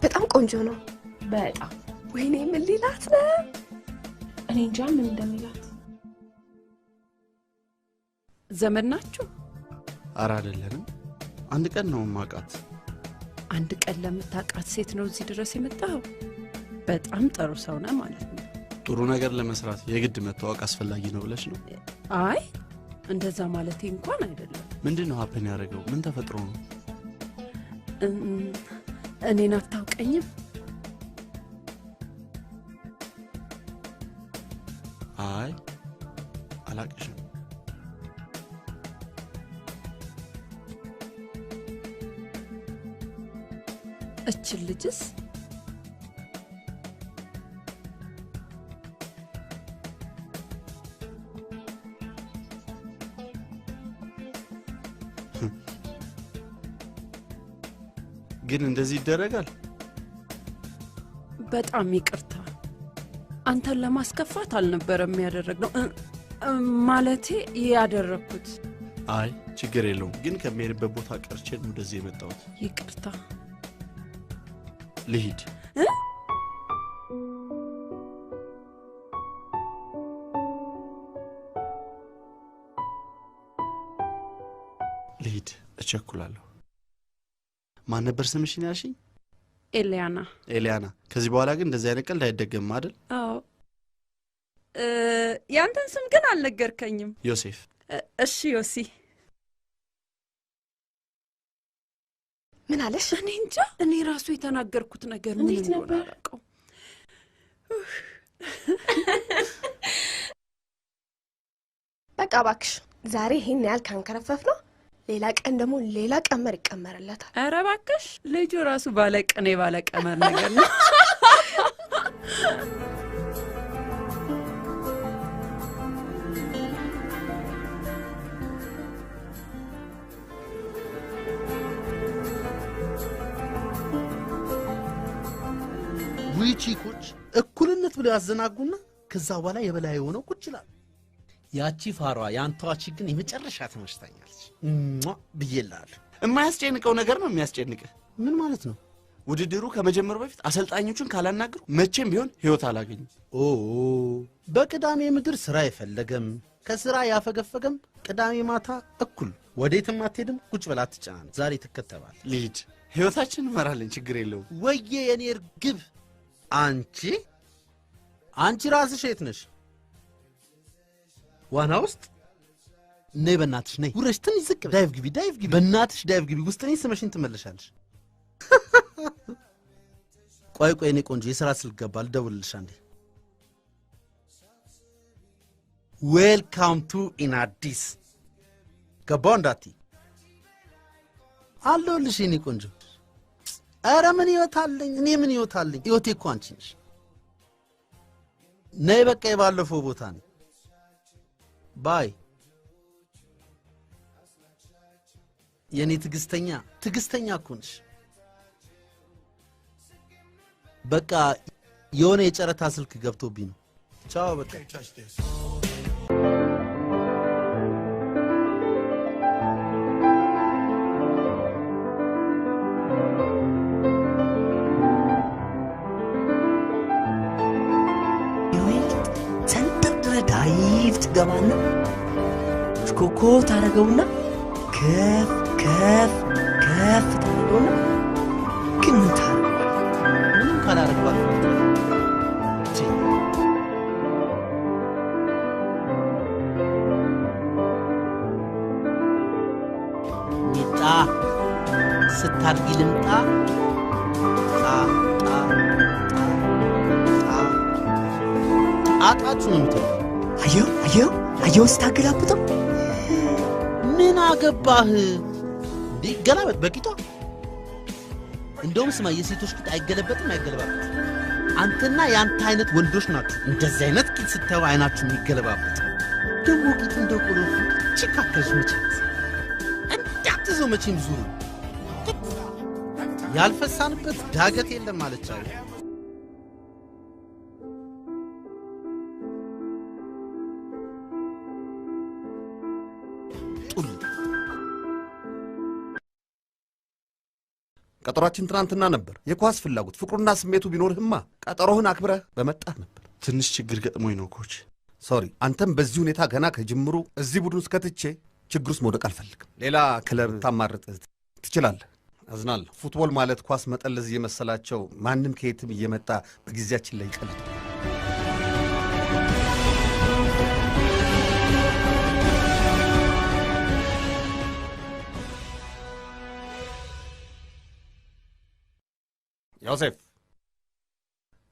Speaker 17: በጣም ቆንጆ ነው።
Speaker 6: በጣም
Speaker 17: ወይኔ ምን ሊላት ነው?
Speaker 6: እኔ እንጃ ምን እንደሚላት።
Speaker 7: ዘመድ ናችሁ?
Speaker 1: ኧረ አይደለንም። አንድ ቀን ነው ማቃት።
Speaker 7: አንድ ቀን ለምታቃት ሴት ነው እዚህ ድረስ የመጣው? በጣም ጥሩ ሰው ነህ ማለት ነው።
Speaker 1: ጥሩ ነገር ለመስራት የግድ መታወቅ አስፈላጊ ነው ብለሽ ነው?
Speaker 7: አይ እንደዛ ማለቴ እንኳን አይደለም።
Speaker 1: ምንድነው ሀፕን ያደረገው? ምን ተፈጥሮ ነው?
Speaker 7: እኔን አታውቀኝም?
Speaker 1: አይ አላቅሽም።
Speaker 7: እችን ልጅስ?
Speaker 1: ግን እንደዚህ ይደረጋል?
Speaker 7: በጣም ይቅርታ። አንተን ለማስከፋት አልነበረም ያደረግነው። ማለቴ ያደረኩት።
Speaker 1: አይ ችግር የለውም። ግን ከመሄድበት ቦታ ቀርቼ ነው ወደዚህ የመጣሁት።
Speaker 7: ይቅርታ።
Speaker 1: ልሂድ። ልሂድ፣ እቸኩላለሁ። ማን ነበር ስምሽን ያልሽኝ?
Speaker 7: ኤሊያና።
Speaker 1: ኤሊያና። ከዚህ በኋላ ግን እንደዚህ አይነት ቀልድ አይደገም አይደል?
Speaker 18: አዎ። ያንተን ስም ግን አልነገርከኝም።
Speaker 1: ዮሴፍ።
Speaker 18: እሺ ዮሲ
Speaker 17: ምን አለሽ?
Speaker 12: እኔ እንጃ እኔ ራሱ የተናገርኩት ነገር ምን እንደሆነ አላውቀውም።
Speaker 17: በቃ እባክሽ ዛሬ ይሄን ያህል ካንከረፈፍ ነው ሌላ ቀን ደግሞ ሌላ ቀመር ይቀመርለታል።
Speaker 12: ኧረ እባክሽ ልጁ ራሱ ባለቅኔ ባለቀመር ነገር ነው።
Speaker 9: ዊቺኮች እኩልነት ብለው ያዘናጉና ከዛ በኋላ የበላይ ሆነው ቁጭ ይላሉ። ያቺ ፋሯ ያንተዋች ግን የመጨረሻ ተመሽታኛለች ብዬልሃለሁ።
Speaker 1: የማያስጨንቀው ነገር ነው የሚያስጨንቅህ።
Speaker 9: ምን ማለት ነው?
Speaker 1: ውድድሩ ከመጀመሩ በፊት አሰልጣኞቹን ካላናገሩ መቼም ቢሆን ህይወት አላገኙም።
Speaker 9: በቅዳሜ ምድር ስራ የፈለገም ከስራ ያፈገፈገም ቅዳሜ ማታ እኩል ወዴትም አትሄድም። ቁጭ ብላ አትጨናነቅ። ዛሬ ትከተባል።
Speaker 1: ልጅ ህይወታችን እንመራለን፣ ችግር የለውም።
Speaker 9: ወዬ የኔ እርግብ አንቺ ራስሽ የት ነሽ? ዋና ውስጥ ነይ፣ በእናትሽ ነይ። ውረሽ ትንሽ ዝቅ ዳይቭ ግቢ፣ በእናትሽ ዳይቭ ግቢ። ውስጥ ነኝ ስመሽኝ ትመለሻለሽ። ቆይ እኔ ቆንጆ የሥራ ስልክ ገባ፣ ልደውልልሽ አንዴ። ዌልካም ቱ ኢናዲስ። ገባው እንዳትዪ አለሁልሽ የኔ ቆንጆ። ኧረ ምን ህይወት አለኝ እኔ? ምን ህይወት አለኝ? ህይወቴ እኮ አንቺ ነሽ። ነይ በቃ የባለፈው ቦታ ነኝ። ባይ የኔ ትዕግስተኛ እኮ ነሽ። በቃ የሆነ የጨረታ ስልክ ገብቶብኝ ነው። ቻው በቃ።
Speaker 19: ዳይቭ ትገባና ሽኮኮ ታረገውና ከፍ ታረገውና ግን ምን ታረገው?
Speaker 9: ምንም ካላረግባት ሚጣ ስታድጊ ልምጣ ጣጣችሁ ነው የምትለው።
Speaker 19: አየው ስታገላብጠው
Speaker 9: ምን አገባህ እንዴ? ገላበጥ በቂቷ። እንደውም ስማ የሴቶች ቂጥ አይገለበጥም አይገለባበጥ። አንተና ያንተ አይነት ወንዶች ናችሁ እንደዚህ አይነት ቂጥ ስታዩ አይናችሁ የሚገለባበጥ። ደግሞ ቂጥ እንደ ቆሎ ቺካከሽ መቻት እንዳትዘው መቼም ዙሩ ያልፈሳንበት ዳገት የለም ማለቻው።
Speaker 8: ቀጠሯችን ትናንትና ነበር። የኳስ ፍላጎት ፍቅሩና ስሜቱ ቢኖርህማ ቀጠሮህን አክብረህ በመጣህ ነበር።
Speaker 1: ትንሽ ችግር ገጥሞኝ ነው ኮች።
Speaker 8: ሶሪ። አንተም በዚህ ሁኔታ ገና ከጅምሩ እዚህ ቡድን ውስጥ ከትቼ ችግር ውስጥ መውደቅ አልፈልግም። ሌላ ክለብ ታማርጥ ትችላለህ። አዝናለሁ። ፉትቦል ማለት ኳስ መጠለዝ እየመሰላቸው ማንም ከየትም እየመጣ በጊዜያችን ላይ ይቀልድ። ዮሴፍ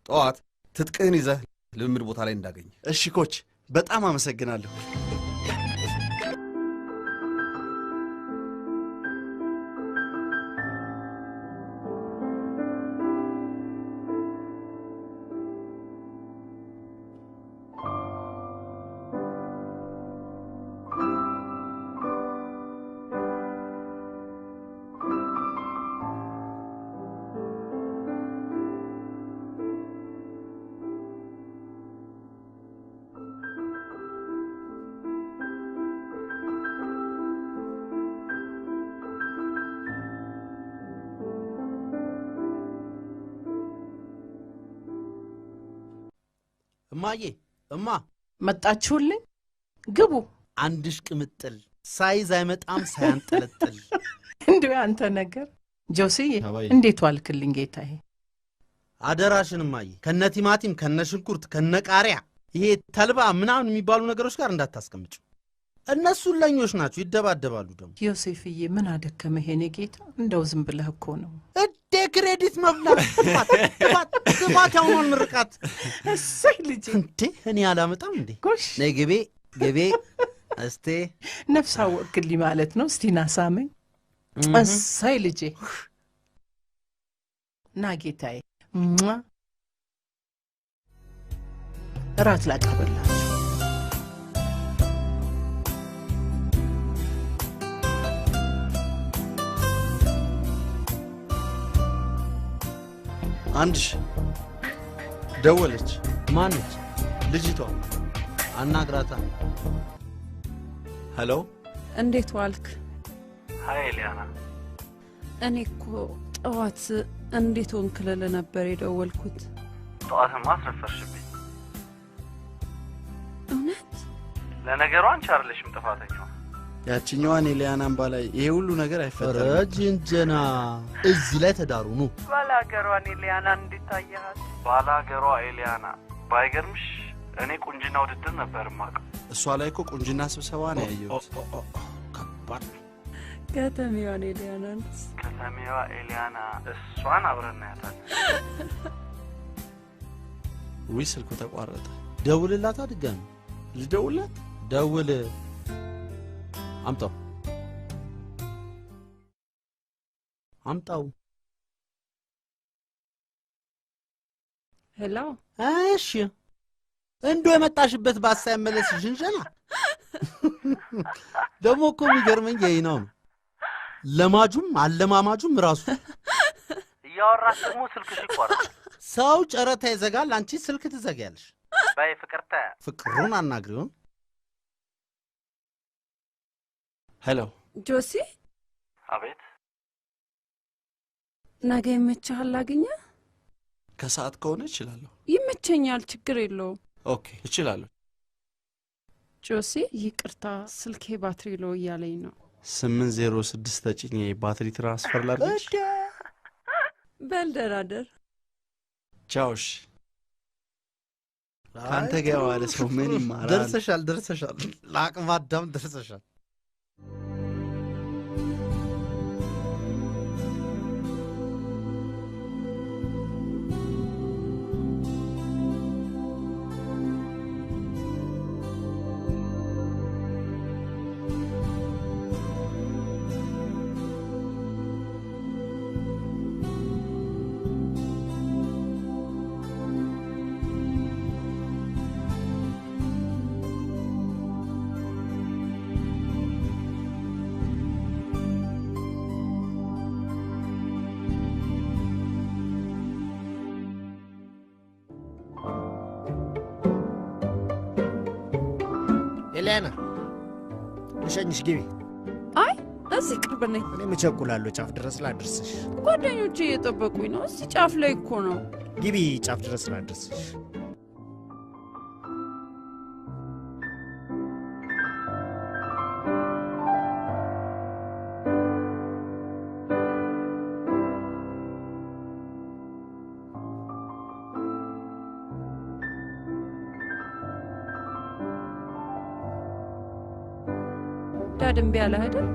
Speaker 8: ጠዋት ትጥቅህን ይዘህ ልምምድ ቦታ ላይ እንዳገኝ።
Speaker 1: እሺ ኮች፣ በጣም አመሰግናለሁ።
Speaker 9: እማ
Speaker 7: መጣችሁልኝ? ግቡ።
Speaker 9: አንድሽ ቅምጥል ሳይዝ አይመጣም ሳያንጠለጥል።
Speaker 7: እንዴ አንተ ነገር ጆሲዬ፣ እንዴት ዋልክልኝ ጌታዬ?
Speaker 9: አደራሽን እማዬ፣ ከነ ቲማቲም ከነ ሽንኩርት ከነ ቃሪያ ይሄ ተልባ ምናምን የሚባሉ ነገሮች ጋር እንዳታስቀምጪው። እነሱ ለኞች ናቸው ይደባደባሉ ደግሞ
Speaker 7: ዮሴፍዬ ምን አደከመህ የኔ ጌታ እንደው ዝም ብለህ እኮ ነው
Speaker 9: እዴ ክሬዲት መብላት ጥፋት ያውኑን ምርቃት
Speaker 7: እሰይ ልጄ
Speaker 9: እንዴ እኔ አላመጣም እንዴ ነይ ግቤ እስቴ
Speaker 7: ነፍስ አወቅልኝ ማለት ነው እስቲ ናሳመኝ እሰይ ልጄ ና ጌታዬ እራት ላቀርብላችሁ
Speaker 1: አንድሽ ደወለች
Speaker 9: ማነች
Speaker 1: ልጅቷ
Speaker 9: አናግራታ
Speaker 1: ሄሎ
Speaker 7: እንዴት ዋልክ
Speaker 1: ሃይ ኤሊያና
Speaker 18: እኔ እኮ ጠዋት እንዴት ወንክለለ ነበር የደወልኩት
Speaker 1: ጠዋትማ አስረፈርሽብኝ
Speaker 18: እውነት
Speaker 1: ለነገሩ አንቺ አይደለሽም ጥፋተኛው ያቺኛዋን ኤሊያናን ባላይ ይሄ ሁሉ ነገር አይፈጠርም
Speaker 9: ረጅንጀና እዚህ ላይ ተዳሩ ነው
Speaker 16: ባላገሯን ኤሊያና እንድታያት
Speaker 1: ባላገሯ ኤሊያና ባይገርምሽ እኔ ቁንጅና ውድድር ነበር ማቀው እሷ ላይ እኮ ቁንጅና ስብሰባ ነው ያየሁት
Speaker 9: ከባድ
Speaker 18: ከተሜዋን ኤሊያናን
Speaker 1: ከተሜዋ ኤሊያና እሷን አብረን ያታል ወይ ስልኩ ተቋረጠ
Speaker 9: ደውልላታ ድጋሚ
Speaker 1: ልደውልላት
Speaker 9: ደውል አምጣው
Speaker 18: ሄሎ
Speaker 9: እሺ እንዶ የመጣሽበት ባሳ ያመለስ ጅንጀና ደሞ እኮ የሚገርመኝ ይሄ ነው ለማጁም አለማማጁም ራሱ
Speaker 1: ያወራሽ ደግሞ ስልክሽ ይቋረጣል
Speaker 9: ሰው ጨረታ ይዘጋል አንቺ ስልክ ትዘጋያለሽ
Speaker 1: ባይ ፍቅርታ
Speaker 9: ፍቅሩን አናግሪው
Speaker 1: ሄሎ
Speaker 18: ጆሲ
Speaker 1: አቤት
Speaker 18: ነገ ይመችሃል ላግኘ
Speaker 1: ከሰዓት ከሆነ እችላለሁ
Speaker 18: ይመቸኛል ችግር የለውም
Speaker 1: ኦኬ እችላለሁ
Speaker 18: ጆሲ ይቅርታ ስልኬ ባትሪ ሎ እያለኝ ነው
Speaker 1: 806 ተጭኜ ባትሪ ትራንስፈር ላድርግሽ
Speaker 18: በልደራደር
Speaker 1: ቻውሽ ካንተ ጋር ዋለ ሰው ምን ይማራል
Speaker 9: ደርሰሻል ለአቅመ አዳም ደርሰሻል
Speaker 19: ኤሊያና ልሸኝሽ ግቢ
Speaker 18: አይ እዚህ ቅርብ ነኝ
Speaker 19: እኔ መቸኩላለሁ ጫፍ ድረስ ላድርስሽ
Speaker 18: ጓደኞቼ እየጠበቁኝ ነው እዚህ ጫፍ ላይ እኮ ነው
Speaker 19: ግቢ ጫፍ ድረስ ላድርስሽ
Speaker 18: ዳድም ቢያለ አይደል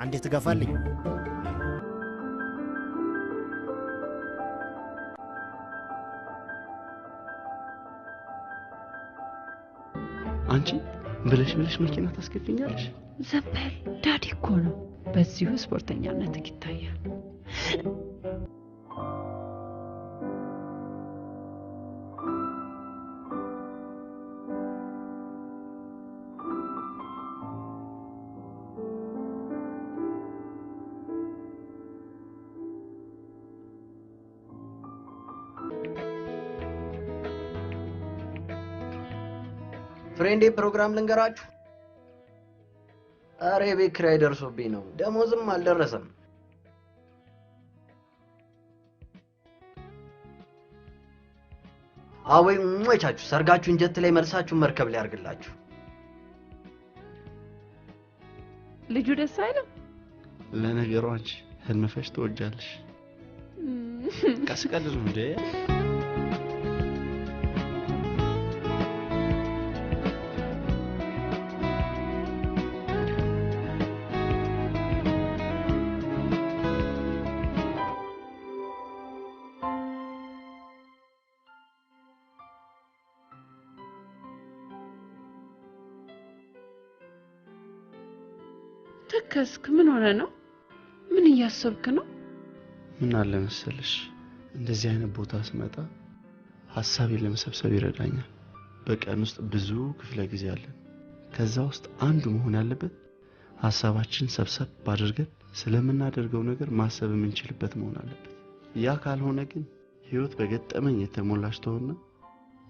Speaker 19: አንዴ ትገፋልኝ
Speaker 2: አንቺ ብለሽ መኪና ታስከፍኛለሽ
Speaker 12: ዘበል ዳዲ እኮ ነው በዚሁ ስፖርተኛነት ይታያል
Speaker 5: ፍሬንዴ ፕሮግራም ልንገራችሁ አሬ ቤት ኪራይ ደርሶብኝ ነው ደሞዝም አልደረሰም አወይ ሞቻችሁ ሰርጋችሁን ጀት ላይ መልሳችሁ መርከብ ላይ አርግላችሁ
Speaker 12: ልጁ ደስ አይልም
Speaker 2: ለነገሩ አንቺ ህልመፈሽ ትወጃለሽ ቀስቀልሉ እንዴ
Speaker 18: ተከስክ? ምን ሆነ ነው? ምን እያሰብክ ነው?
Speaker 1: ምን አለ መሰለሽ እንደዚህ አይነት ቦታ ስመጣ ሐሳቤን ለመሰብሰብ ይረዳኛል። በቀን ውስጥ ብዙ ክፍለ ጊዜ አለን። ከዛ ውስጥ አንዱ መሆን ያለበት ሐሳባችን ሰብሰብ አድርገን ስለምናደርገው ነገር ማሰብ የምንችልበት መሆን አለበት። ያ ካልሆነ ግን ህይወት በገጠመኝ የተሞላች ትሆንና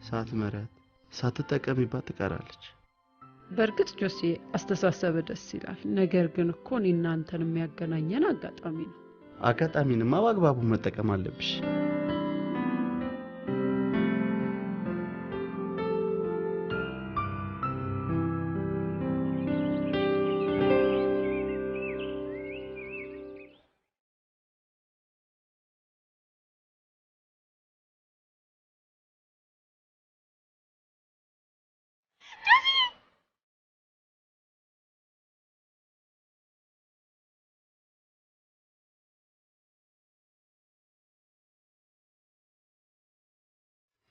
Speaker 1: ሳትመሪያት ሳትጠቀሚባት ትቀራለች።
Speaker 18: በእርግጥ ጆሲ አስተሳሰብ ደስ ይላል። ነገር ግን እኮ እኔና አንተን የሚያገናኘን አጋጣሚ ነው።
Speaker 1: አጋጣሚንማ በአግባቡ መጠቀም አለብሽ።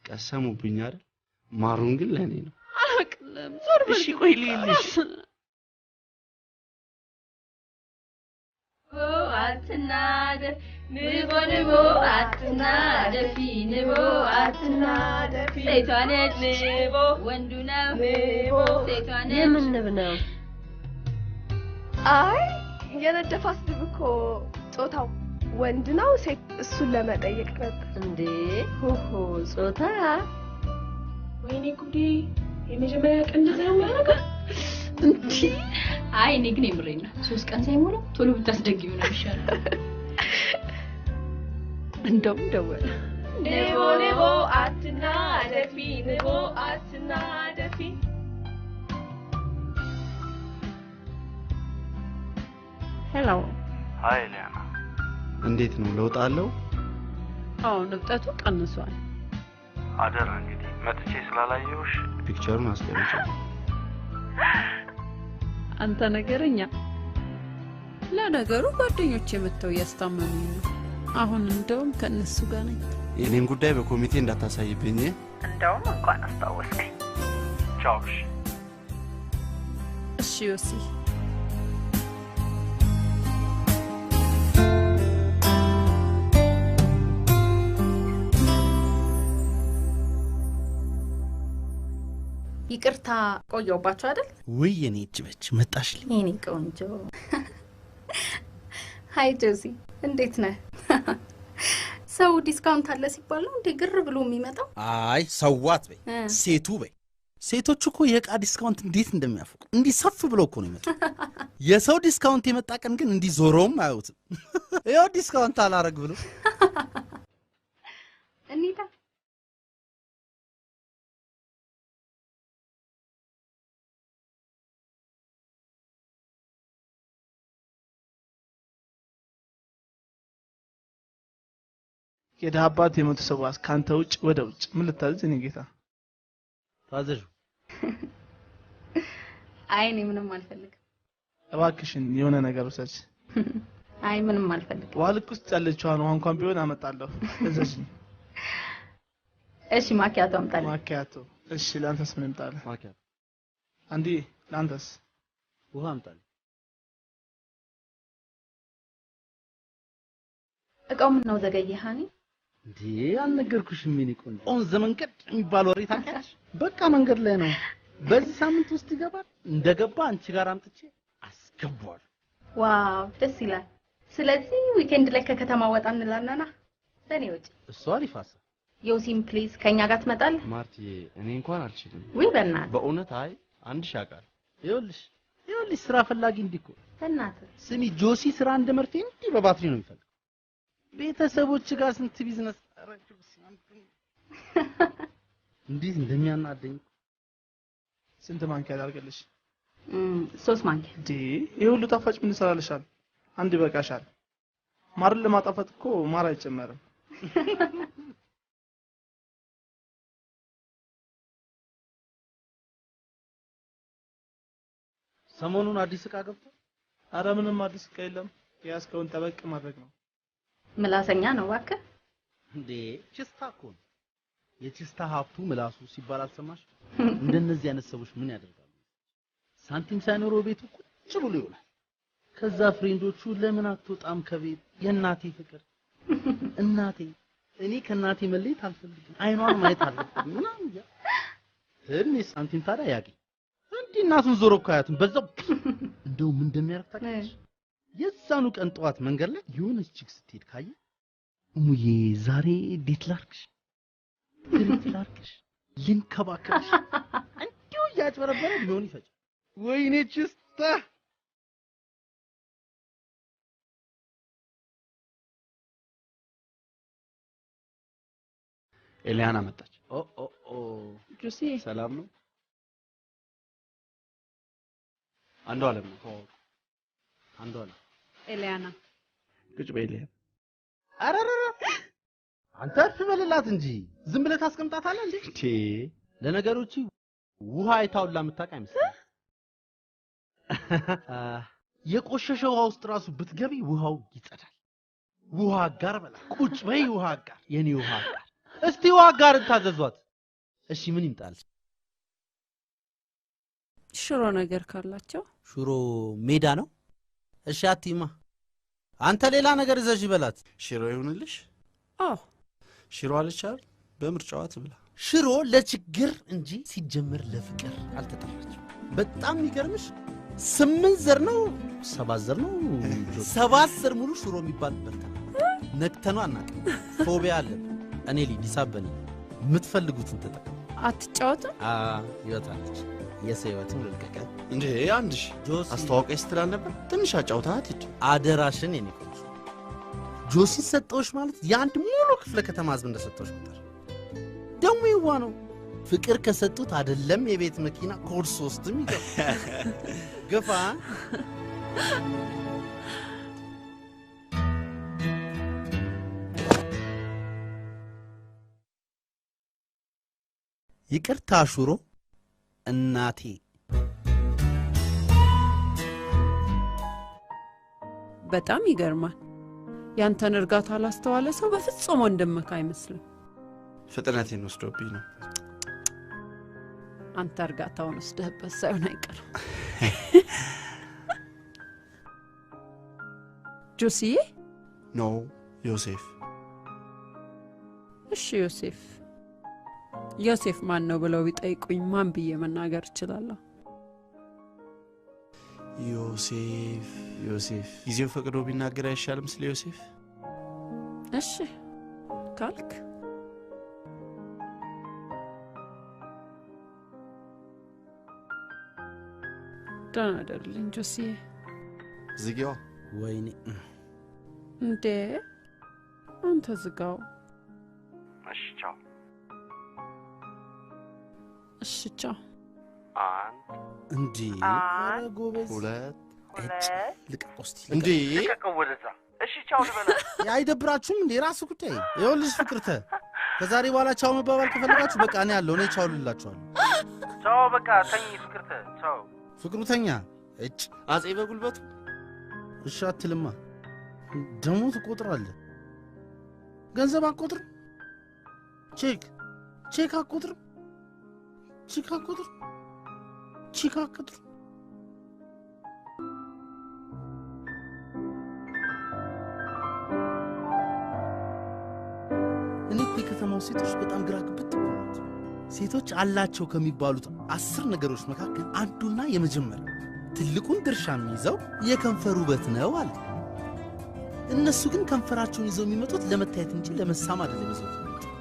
Speaker 1: ቀሰሙብኝ አይደል? ማሩን ግን ለኔ ነው።
Speaker 18: አቅለም ዞር በል።
Speaker 9: እሺ ቆይ ልልሽ።
Speaker 20: አትናደፍ ንቦ አትናደፊ ንቦ አትናደፊ ሴቷ ነች ንቦ ወንዱ ነው ንቦ ሴቷ ነች።
Speaker 17: የምን ንብ ነው? አይ የነደፋት ንብ እኮ ጾታው ወንድ ነው ሴት? እሱን ለመጠየቅ ነበር።
Speaker 20: እንዴ ሆሆ ጾታ?
Speaker 6: ወይኔ ጉዴ! የመጀመሪያ ቀን እንደዚህ ነው የሚያደርገው?
Speaker 20: እንዴ አይ እኔ ግን የምሬን ነው። 3 ቀን ሳይሞላ ቶሎ ብታስደግሚው ነው የሚሻለው።
Speaker 18: እንደውም ደወለ።
Speaker 17: ንቦ አትናደፊ ንቦ አትናደፊ።
Speaker 18: ሄሎ።
Speaker 1: ሃይ ሊያና፣ እንዴት ነው? ለውጥ አለው?
Speaker 18: አዎ ንብጠቱ ቀንሷል።
Speaker 1: አደራ እንግዲህ መጥቼ ስላላየሁሽ ፒክቸሩን አስቀምጫለሁ።
Speaker 18: አንተ ነገረኛ። ለነገሩ ጓደኞቼ መተው እያስታመሙኝ ነው። አሁን እንደውም ከነሱ ጋር ነኝ።
Speaker 1: የኔን ጉዳይ በኮሚቴ እንዳታሳይብኝ።
Speaker 18: እንደውም እንኳን አስታወስከኝ።
Speaker 1: ቻው።
Speaker 18: እሺ ዮሲ።
Speaker 10: ይቅርታ ቆየሁባችሁ አይደል?
Speaker 9: ውይ የኔ እጅ በች መጣሽልኝ።
Speaker 10: የኔ ቆንጆ። ሃይ ጆሲ፣ እንዴት ነህ? ሰው ዲስካውንት አለ ሲባል ነው እንዴ ግር ብሎ የሚመጣው?
Speaker 9: አይ ሰዋት በይ፣ ሴቱ በይ። ሴቶች እኮ የዕቃ ዲስካውንት እንዴት እንደሚያፈቁ እንዲህ ሰፍ ብለው እኮ ነው የሚመጡት። የሰው ዲስካውንት የመጣ ቀን ግን እንዲህ ዞሮም አያዩትም። ይኸው ዲስካውንት አላረግ ብሎ
Speaker 10: እንዴታ
Speaker 2: የደሃ አባት የሞተ ሰው ካንተ ውጭ ወደ ውጭ ምን ልታዘዝ? እኔ ጌታ
Speaker 9: ታዘዡ።
Speaker 10: አይ እኔ ምንም አልፈልግም።
Speaker 2: እባክሽን የሆነ ነገር ውሰጅ።
Speaker 10: አይ ምንም አልፈልግም።
Speaker 2: ዋልክ ውስጥ ያለችው ውሃ እንኳን ቢሆን አመጣለሁ። እዘዝኝ።
Speaker 10: እሺ ማኪያቶ አምጣልኝ።
Speaker 2: ማኪያቶ። እሺ ላንተስ ምን እምጣልህ?
Speaker 1: ማኪያቶ።
Speaker 2: አንዲ ላንተስ?
Speaker 9: ውሃ አምጣልኝ።
Speaker 10: እቃው ምን ነው ዘገየህ? ሃኒ
Speaker 9: እንዴ አልነገርኩሽም? ምን ይቆን ኦን ዘመንገድ የሚባል ወሬ ታውቂያለሽ? በቃ መንገድ ላይ ነው። በዚህ ሳምንት ውስጥ ይገባል። እንደገባ አንቺ ጋር አምጥቼ አስገባዋለሁ።
Speaker 10: ዋው ደስ ይላል። ስለዚህ ዊኬንድ ላይ ከከተማ ወጣ እንላለና ለኔ ወጪ
Speaker 9: እሷ አሪፋሳ
Speaker 10: ዮሲም ፕሊዝ ከኛ ጋር ትመጣለህ?
Speaker 1: ማርቲዬ እኔ እንኳን አልችልም።
Speaker 10: ወይ በእናትህ
Speaker 1: በእውነት አይ አንድ ሻቃል።
Speaker 9: ይኸውልሽ ስራ ፈላጊ እንዲኮ
Speaker 10: በእናትህ
Speaker 9: ስሚ፣ ጆሲ ስራ እንደመርቴ እንዲህ በባትሪ ነው የሚፈልገው። ቤተሰቦች ጋር ስንት ቢዝነስ አረጋችሁ እንዴት እንደሚያናደኝ።
Speaker 2: ስንት ማንኪያ ላድርግልሽ?
Speaker 10: 3 ማንኪያ።
Speaker 2: እንዴ ይሄ ሁሉ ጣፋጭ ምን ይሰራልሻል? አንድ ይበቃሻል። ማርን ለማጣፈጥ እኮ ማር አይጨመርም።
Speaker 9: ሰሞኑን አዲስ ዕቃ ገብቷል?
Speaker 2: አረ ምንም አዲስ ዕቃ የለም። ያስከውን ጠበቅ ማድረግ ነው።
Speaker 10: ምላሰኛ ነው እባክህ።
Speaker 9: እንዴ ችስታ እኮ ነው። የችስታ ሀብቱ ምላሱ ሲባል አልሰማሽ? እንደነዚህ አይነት ሰዎች ምን ያደርጋሉ? ሳንቲም ሳይኖረው ቤቱ ቁጭ ብሎ ይውላል። ከዛ ፍሬንዶቹ ለምን አትወጣም ከቤት የእናቴ ፍቅር እናቴ እኔ ከእናቴ መለየት አልፈልግም አይኗን ማየት አለብኝ ምናምን ያ ትንሽ ሳንቲም ታዲያ ያገኝ እንዲህ እናቱን ዞሮ እኮ አያትም በዛው እንደው ምን እንደሚያደርግ ታውቂያለሽ የዛኑ ቀን ጠዋት መንገድ ላይ የሆነች ቺክ ስትሄድ ካየ እሙዬ ዛሬ ዴት ላርክሽ ዴት ላርክሽ ልንከባከብሽ እንዲሁ እያጭበረበረ ሊሆን ይፈጭ ወይኔ ችስታ
Speaker 2: ኤሊያና መጣች።
Speaker 18: ጁሲ
Speaker 2: ሰላም ነው? አንዱ አለም ነው። አንዱ አለም
Speaker 18: ኤሊያና
Speaker 2: ቁጭ በይ ኤሊያና።
Speaker 9: አረረረ አንተ አትበልላት እንጂ ዝም ብለህ ታስቀምጣታለህ እንዴ? ለነገሮች ውሃ አይታውላ የምታውቅ አይመስልም። የቆሸሸ ውሃ ውስጥ ራሱ ብትገቢ ውሃው ይጸዳል። ውሃ አጋር በላ ቁጭ በይ ውሃ አጋር የኔ ውሃ አጋር እስቲ ውሃ አጋር ታዘዟት። እሺ ምን ይምጣል?
Speaker 18: ሽሮ ነገር ካላቸው
Speaker 9: ሽሮ ሜዳ ነው። እሺ አትይማ አንተ ሌላ ነገር እዘዥ በላት።
Speaker 1: ሽሮ ይሁንልሽ።
Speaker 18: አዎ
Speaker 1: ሽሮ አለች አይደል? በምርጫዋ ትብላ።
Speaker 9: ሽሮ ለችግር እንጂ ሲጀምር ለፍቅር አልተጠራችም። በጣም የሚገርምሽ 8 ዘር ነው 7 ዘር ነው 7 ዘር ሙሉ ሽሮ የሚባል በልታ ነክተነው አናውቅም። ፎቢያ አለ። እኔ ሊሳበኝ የምትፈልጉትን ተጠቀሙ።
Speaker 18: አትጫወትም?
Speaker 9: ይወጣለች የሰይወትን ልቀቀ
Speaker 1: እንዴ አንድሽ አስተዋውቀሽ ስትላል ነበር። ትንሽ አጫውታት ሂድ
Speaker 9: አደራሽን። የኔ ቆንጆ ጆሲ ሰጠውሽ ማለት የአንድ ሙሉ ክፍለ ከተማ ህዝብ እንደሰጠውሽ ቁጥር ደሞ ይዋ ነው። ፍቅር ከሰጡት አይደለም የቤት መኪና ኮድ 3ም ይገባ ገፋ ይቅርታ ሽሮ እናቴ።
Speaker 18: በጣም ይገርማል። ያንተን እርጋታ አላስተዋለ ሰው በፍጹም ወንድምህ አይመስልም።
Speaker 1: ፍጥነቴን ወስዶብኝ ነው።
Speaker 18: አንተ እርጋታውን ወስደህበት ሳይሆን አይቀርም። ጆሲዬ
Speaker 1: ኖ ዮሴፍ።
Speaker 18: እሺ ዮሴፍ። ዮሴፍ ማን ነው ብለው ቢጠይቁኝ ማን ብዬ መናገር እችላለሁ?
Speaker 1: ዮሴፍ ዮሴፍ ጊዜው ፈቅዶ ቢናገር አይሻልም ስለ ዮሴፍ?
Speaker 18: እሺ ካልክ ደህና አይደለኝ ጆሲዬ።
Speaker 1: ዝጊዋ።
Speaker 9: ወይኔ
Speaker 18: እንዴ አንተ ዝጋው።
Speaker 1: እሺ ቻው።
Speaker 18: እሺ ቻው።
Speaker 9: እንዴ
Speaker 1: ኧረ
Speaker 9: ጎበዝ።
Speaker 1: ሁለት
Speaker 9: ልቀቅ እስቲ
Speaker 1: እንዴ
Speaker 9: ልቀቀው ወደዛ። እሺ ቻው ልበላ። አይደብራችሁም እንዴ? ራስ ጉዳይ ይኸውልሽ ፍቅርተ ከዛሬ በኋላ ቻው መባባል ከፈለጋችሁ በቃ እኔ ያለው እኔ ቻው ልላችኋለሁ። ቻው በቃ ተኝ ፍቅርተ ቻው። ፍቅሩተኛ እጭ
Speaker 1: አጼ በጉልበቱ
Speaker 9: እሺ አትልማ። ደሞ ትቆጥራለህ። ገንዘብ አትቆጥር። ቼክ አትቆጥር። ቼክ አትቆጥር። ቼክ አትቆጥር። እኔ እኮ የከተማው ሴቶች በጣም ግራ ግብት ብለዋል። ሴቶች አላቸው ከሚባሉት 10 ነገሮች መካከል አንዱና የመጀመሪያው ትልቁን ድርሻ የሚይዘው የከንፈር ውበት ነው አለ። እነሱ ግን ከንፈራቸውን ይዘው የሚመጡት ለመታየት እንጂ ለመሳም አይደለም ይዘው።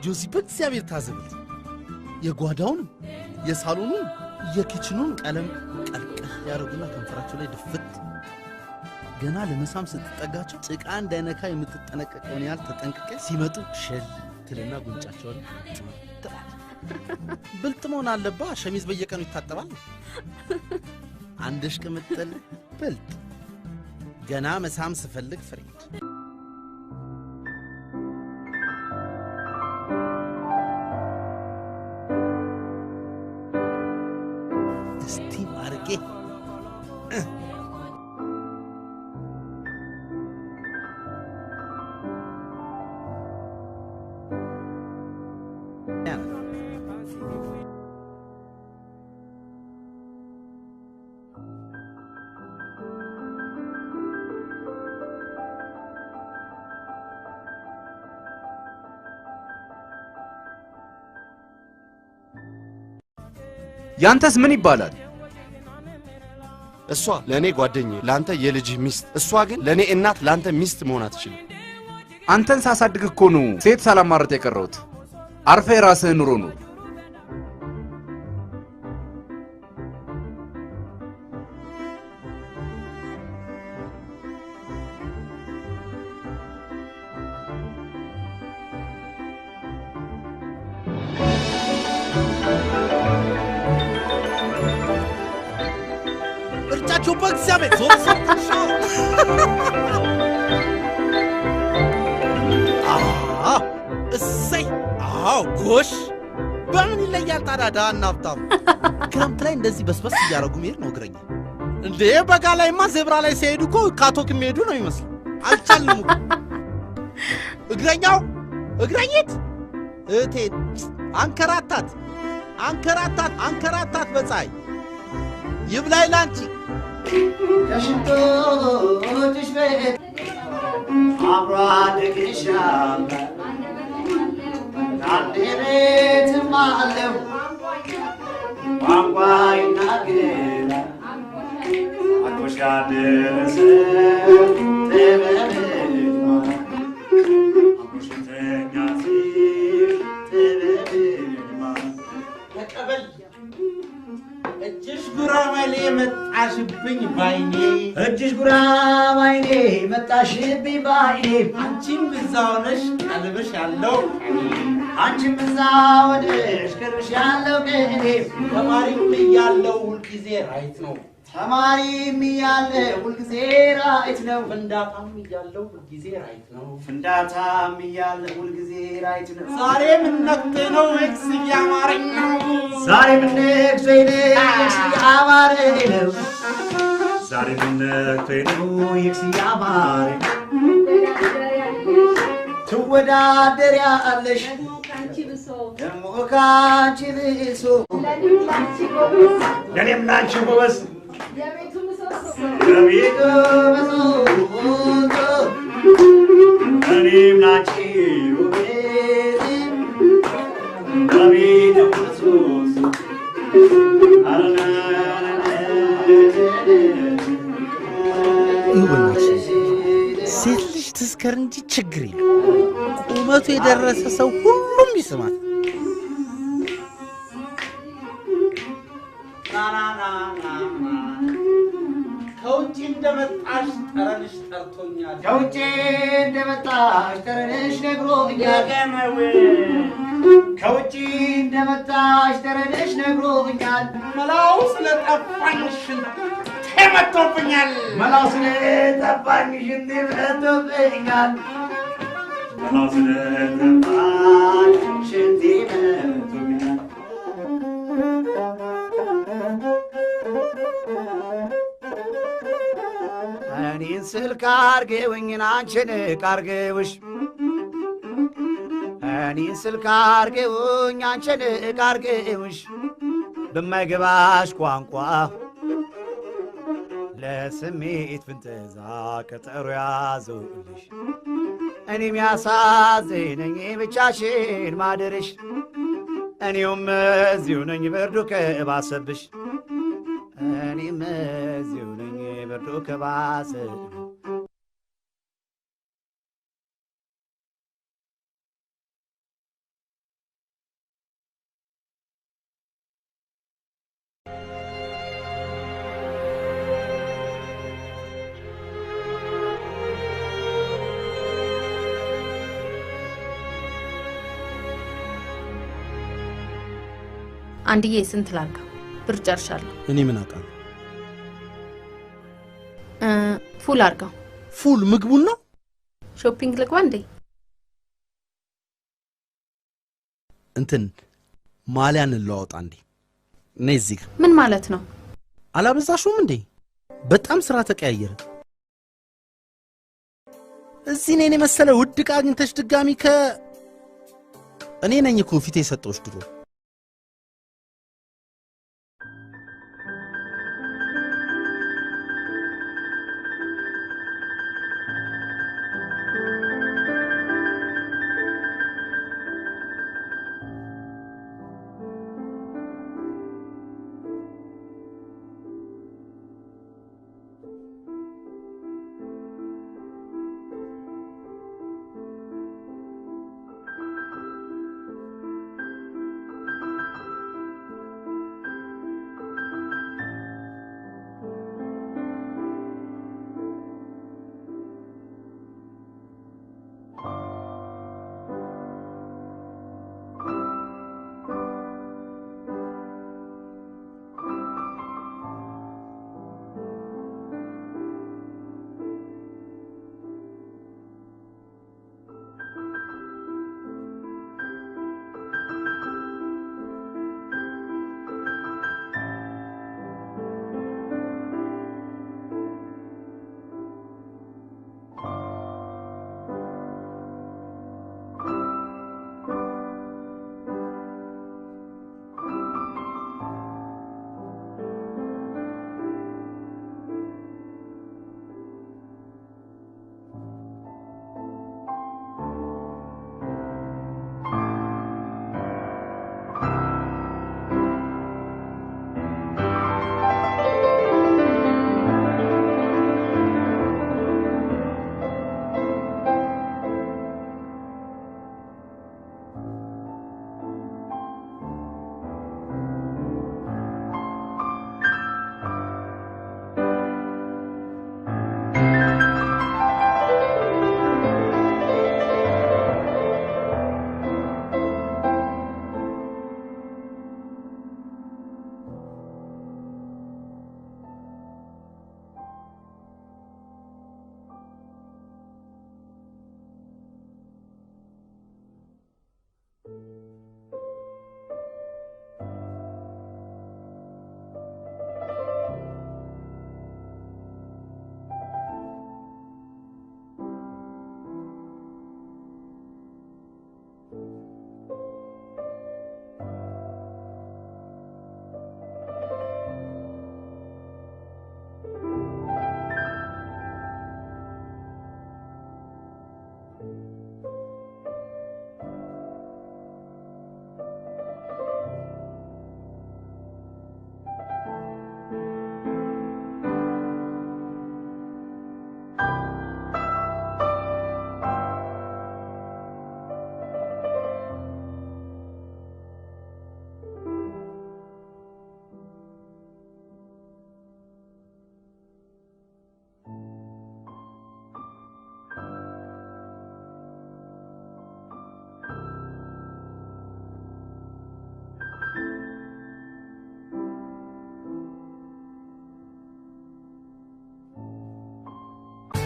Speaker 9: ጆሲ በእግዚአብሔር ታዘብት። የጓዳውን የሳሎኑን የኪችኑን ቀለም ቀልቀል ያደርጉና ከንፈራቸው ላይ ድፍት ገና ለመሳም ስትጠጋቸው ጭቃ እንዳይነካ የምትጠነቀቀውን ያህል ተጠንቅቀ ሲመጡ ሸል ትልና ጉንጫቸውን ብልጥ መሆን አለባ። ሸሚዝ በየቀኑ ይታጠባል። አንድሽ ቅምጥል ብልጥ ገና መሳም ስፈልግ ፍሬድ እስቲ ማርጌ
Speaker 3: ያንተስ ምን ይባላል?
Speaker 1: እሷ ለእኔ ጓደኛዬ፣ ለአንተ የልጅህ ሚስት። እሷ ግን ለእኔ እናት፣ ለአንተ ሚስት መሆን አትችልም።
Speaker 3: አንተን ሳሳድግ እኮ ነው ሴት ሳላማርጥ የቀረሁት። አርፈ የራስህን ኑሮ ኑር።
Speaker 9: እርጫቸው በእግዚአብሔር ዞር ሰጥተሻው እሰይ አዎ ጎሽ በምን ይለያል ታዲያ ዳና ሀብታሙ ክረምት ላይ እንደዚህ በስበስ እያደረጉ መሄድ ነው እግረኛ እንዴ በጋ ላይማ ዜብራ ላይ ሲሄዱ እኮ ካቶክ የሚሄዱ ነው ይመስል አልቻልንም እኮ እግረኛው እግረኝት እቴ አንከራታት አንከራታት አንከራታት በፀሐይ ይብላኝ ላንቺ
Speaker 5: ከሽንቶችሽ ቤት አብሮ አደግሻል አንድ ቤትም አለው ቋንቋ ይናገራል አጎሽ ጋር ደረሰ ጥበብማ አጎሽተኛ ሲል ጥበብማ
Speaker 9: ተቀበል እጅሽ ጉራ ባይኔ መጣሽብኝ ባይኔ
Speaker 5: እጅሽ ጉራ ባይኔ መጣሽብኝ ባይኔ
Speaker 9: አንቺም ብዛው ነሽ ቀልብሽ ያለው
Speaker 5: አንቺም ብዛው ነሽ ቀልብሽ ያለው ከኔ
Speaker 9: ተማሪም እያለው ሁልጊዜ ራይት ነው
Speaker 5: ተማሪም እያለ ሁልጊዜ ራይት ነው
Speaker 9: ፍንዳታም እያለው ሁልጊዜ ራይት ነው
Speaker 5: ፍንዳታም እያለ ሁልጊዜ ራይት ነው
Speaker 9: ዛሬ ምን ነክቴ ነው ኤክስ እያማረኝ ነው
Speaker 5: ዛሬ ምን ነክቴ ነው ኤክስ እያማረኝ ነው ዛሬ ምን ነክቴ ነው ኤክስ እያማረኝ ትወዳደሪያለሽ ደግሞ ካንቺ ብሶ ለኔም ላንቺ ጎበዝ የቤቱ ምሰሶ እኔም ላንቺ ውበት የቤቱ ምሰሶ
Speaker 9: ሴት ልጅ ትስከር እንጂ ችግር የለም ቁመቱ የደረሰ ሰው ሁሉም ይስማት ከውጭ እንደመጣሽ ጠረንሽ ጠርቶኛል
Speaker 5: ከውጭ እንደመጣሽ ጠረንሽ ነግሮኛል ከውጭ እንደመጣሽ ጠረንሽ ነግሮኛል
Speaker 9: መላው ስለጠፋኝ ሽንቴ መጥቶብኛል
Speaker 5: መላው ስለጠፋኝ ሽንቴ መጥቶብኛል መላው ስለጠፋኝ ሽንቴ መጥቶብኛል እኔን ስልክ አርገውኝ አንቺን ቃርገውሽ እኔን ስልክ አርገውኝ አንቺን ቃርገውሽ በማይገባሽ ቋንቋ ለስሜት ፍንጠዛ ቀጠሮ ያዘውልሽ እኔም ያሳዝነኝ ብቻሽን ማደርሽ እኔውም እዚሁ ነኝ ብርዱ ከባሰብሽ እኔም እዚሁ ነኝ ብርዱ ከባሰብሽ
Speaker 10: አንድዬ ስንት ላድርገው? ብር ጨርሻለሁ።
Speaker 9: እኔ ምን አውቃለሁ?
Speaker 10: ፉል አድርገው።
Speaker 9: ፉል ምግቡን ነው?
Speaker 10: ሾፒንግ ልግባ እንዴ?
Speaker 9: እንትን ማሊያን እንለዋወጣ እንዴ? ነይ እዚህ ጋር።
Speaker 10: ምን ማለት ነው?
Speaker 9: አላበዛሽውም እንዴ? በጣም ስራ ተቀያየረ። እዚህ እኔን የመሰለ ውድ ዕቃ አግኝተሽ ድጋሚ እኔ ነኝ እኮ ፊቴ የሰጠሁሽ ድሮ።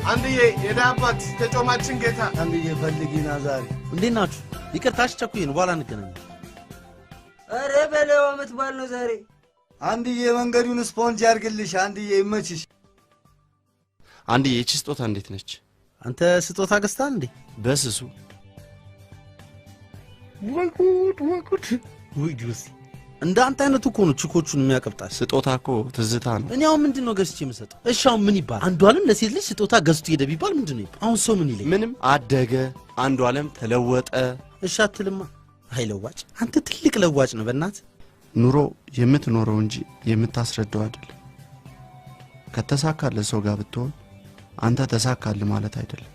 Speaker 14: አንድዬ የዳባት ተጮማችን ጌታ
Speaker 9: አንድዬ ፈልጊና ዛሬ እንዴት ናችሁ? ይቅርታሽ ቸኩዬ ነው፣ በኋላ እንገናኛለን።
Speaker 21: ኧረ በለው ዓመት በዓል ነው ዛሬ። አንድዬ መንገዱን ስፖንጅ ያርግልሽ። አንድዬ ይመችሽ።
Speaker 1: አንድዬ ይህች ስጦታ እንዴት ነች?
Speaker 9: አንተ ስጦታ ገዝተሃል እንዴ?
Speaker 1: በስሱ
Speaker 9: ወይ ጉድ! ወይ ጆሲ እንደ አንተ አይነቱ እኮ ነው ቺኮቹን የሚያቀብጣል።
Speaker 1: ስጦታ እኮ ትዝታ ነው።
Speaker 9: እኔ አሁን ምንድነው ገዝቼ የምሰጠው? እሺ አሁን ምን ይባል? አንዱ ዓለም ለሴት ልጅ ስጦታ ገዝቶ ሄደ ቢባል ምንድነው ይባል? አሁን ሰው ምን ይለኝ?
Speaker 1: ምንም አደገ፣ አንዱ ዓለም ተለወጠ።
Speaker 9: እሺ አትልማ። አይ ለዋጭ፣ አንተ ትልቅ ለዋጭ ነው በእናት።
Speaker 1: ኑሮ የምትኖረው እንጂ የምታስረዳው አይደለም። ከተሳካለ ሰው ጋር ብትሆን አንተ ተሳካለ ማለት አይደለም።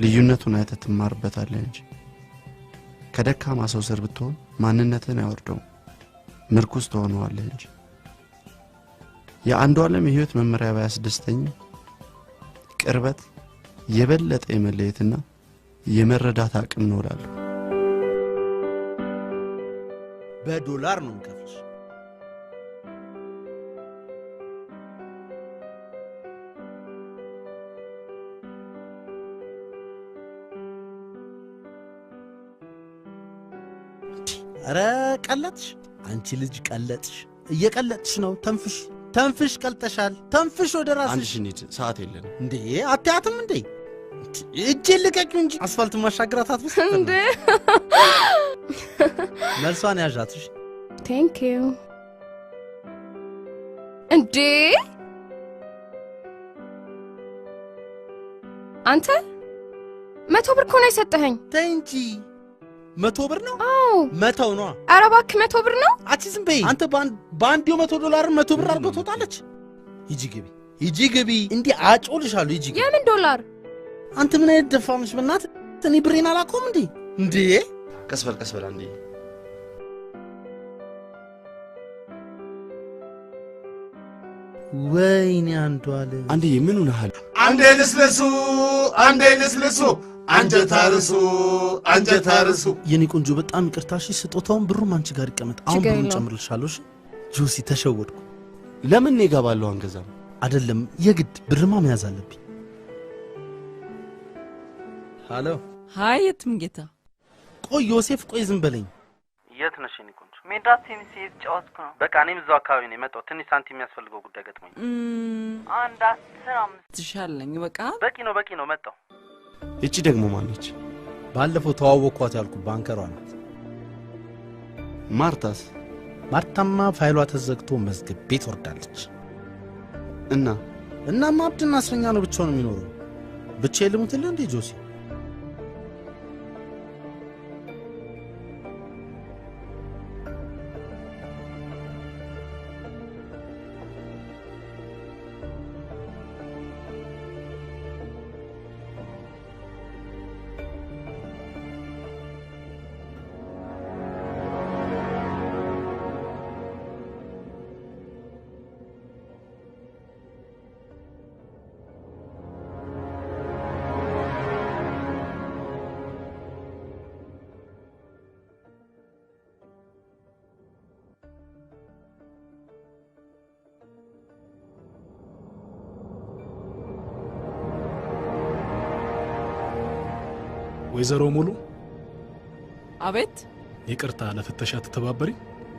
Speaker 1: ልዩነቱን አይተህ ትማርበታለህ እንጂ ከደካማ ሰው ስር ብትሆን ማንነትን አይወርደው ምርኩስ ትሆነዋለህ እንጂ። የአንዱ ዓለም የህይወት መመሪያ ባያስደስተኝ ቅርበት የበለጠ የመለየትና የመረዳት አቅም ኖራለሁ።
Speaker 9: በዶላር ነው እንከፍልሽ። አረ ቀለጥሽ፣ አንቺ ልጅ ቀለጥሽ። እየቀለጥሽ ነው። ተንፍሽ ተንፍሽ፣ ቀልጠሻል። ተንፍሽ ወደ ራስሽ።
Speaker 1: አንቺ እንሂድ፣ ሰዓት የለንም።
Speaker 9: እንዴ አትያትም እንዴ? እጄን ልቀቂው እንጂ አስፋልት ማሻገራት አትመስል እንዴ? መልሷን ያዣትሽ።
Speaker 10: ቴንክ ዩ። እንዴ አንተ 100 ብር እኮ ነው የሰጠኸኝ።
Speaker 9: ተይ እንጂ 100 ብር ነው?
Speaker 10: አዎ
Speaker 9: 100 ነው።
Speaker 10: ኧረ እባክህ 100 ብር ነው።
Speaker 9: አቺ ዝም በይ አንተ። ባንድ $100 100 ብር አድርገው ትወጣለች። ሂጂ ግቢ፣ ሂጂ ግቢ። እንዴ አጮልሻለሁ። ሂጂ ግቢ።
Speaker 10: የምን ዶላር?
Speaker 9: አንተ ምን አይነት ደፋምሽ በእናትህ። እኔ ብሬን አላቆም እንዴ? እንዴ
Speaker 1: ቀስ በል አንዴ።
Speaker 9: ወይኔ አንዱ አለ።
Speaker 1: አንዴ ምን ሆነሃል?
Speaker 14: አንዴ ልስልሱ፣ አንዴ ልስልሱ፣ አንጀት አርሱ፣ አንጀት አርሱ።
Speaker 9: የኔ ቆንጆ በጣም ይቅርታሽ። ስጦታውን ብሩም አንቺ ጋር ይቀመጥ። አሁን ብሩን ጨምርልሻለሁ። እሺ ጆሲ፣ ተሸወድኩ።
Speaker 1: ለምን ይገባለሁ? አንገዛም
Speaker 9: አይደለም፣ የግድ ብርማ መያዝ አለብኝ። ሃሎ።
Speaker 22: ሃይ የትም ጌታ።
Speaker 9: ቆይ ዮሴፍ፣ ቆይ ዝም በለኝ።
Speaker 23: የት ነሽ የኔ ቆንጆ? ሜዳ ቴኒስ እየተጫወትኩ ነው። በቃ እኔም እዛው አካባቢ ነው የመጣው። ትንሽ ሳንቲም የሚያስፈልገው ጉዳይ ገጥሞኝ አንድ 10-15
Speaker 22: ትሻለኝ። በቃ
Speaker 23: በቂ ነው መጣው።
Speaker 1: እቺ ደግሞ ማነች?
Speaker 9: ባለፈው ተዋወቅኳት ያልኩ ባንከሯ ናት።
Speaker 1: ማርታስ?
Speaker 9: ማርታማ ፋይሏ ተዘግቶ መዝገብ ቤት ወርዳለች።
Speaker 1: እናማ
Speaker 9: አብድና እስረኛ ነው ብቻውን የሚኖረው። ብቻዬን ልሙትልህ እንዴ ጆሲ?
Speaker 24: ወይዘሮ ሙሉ።
Speaker 22: አቤት።
Speaker 24: ይቅርታ ለፍተሻ ተተባበሪ።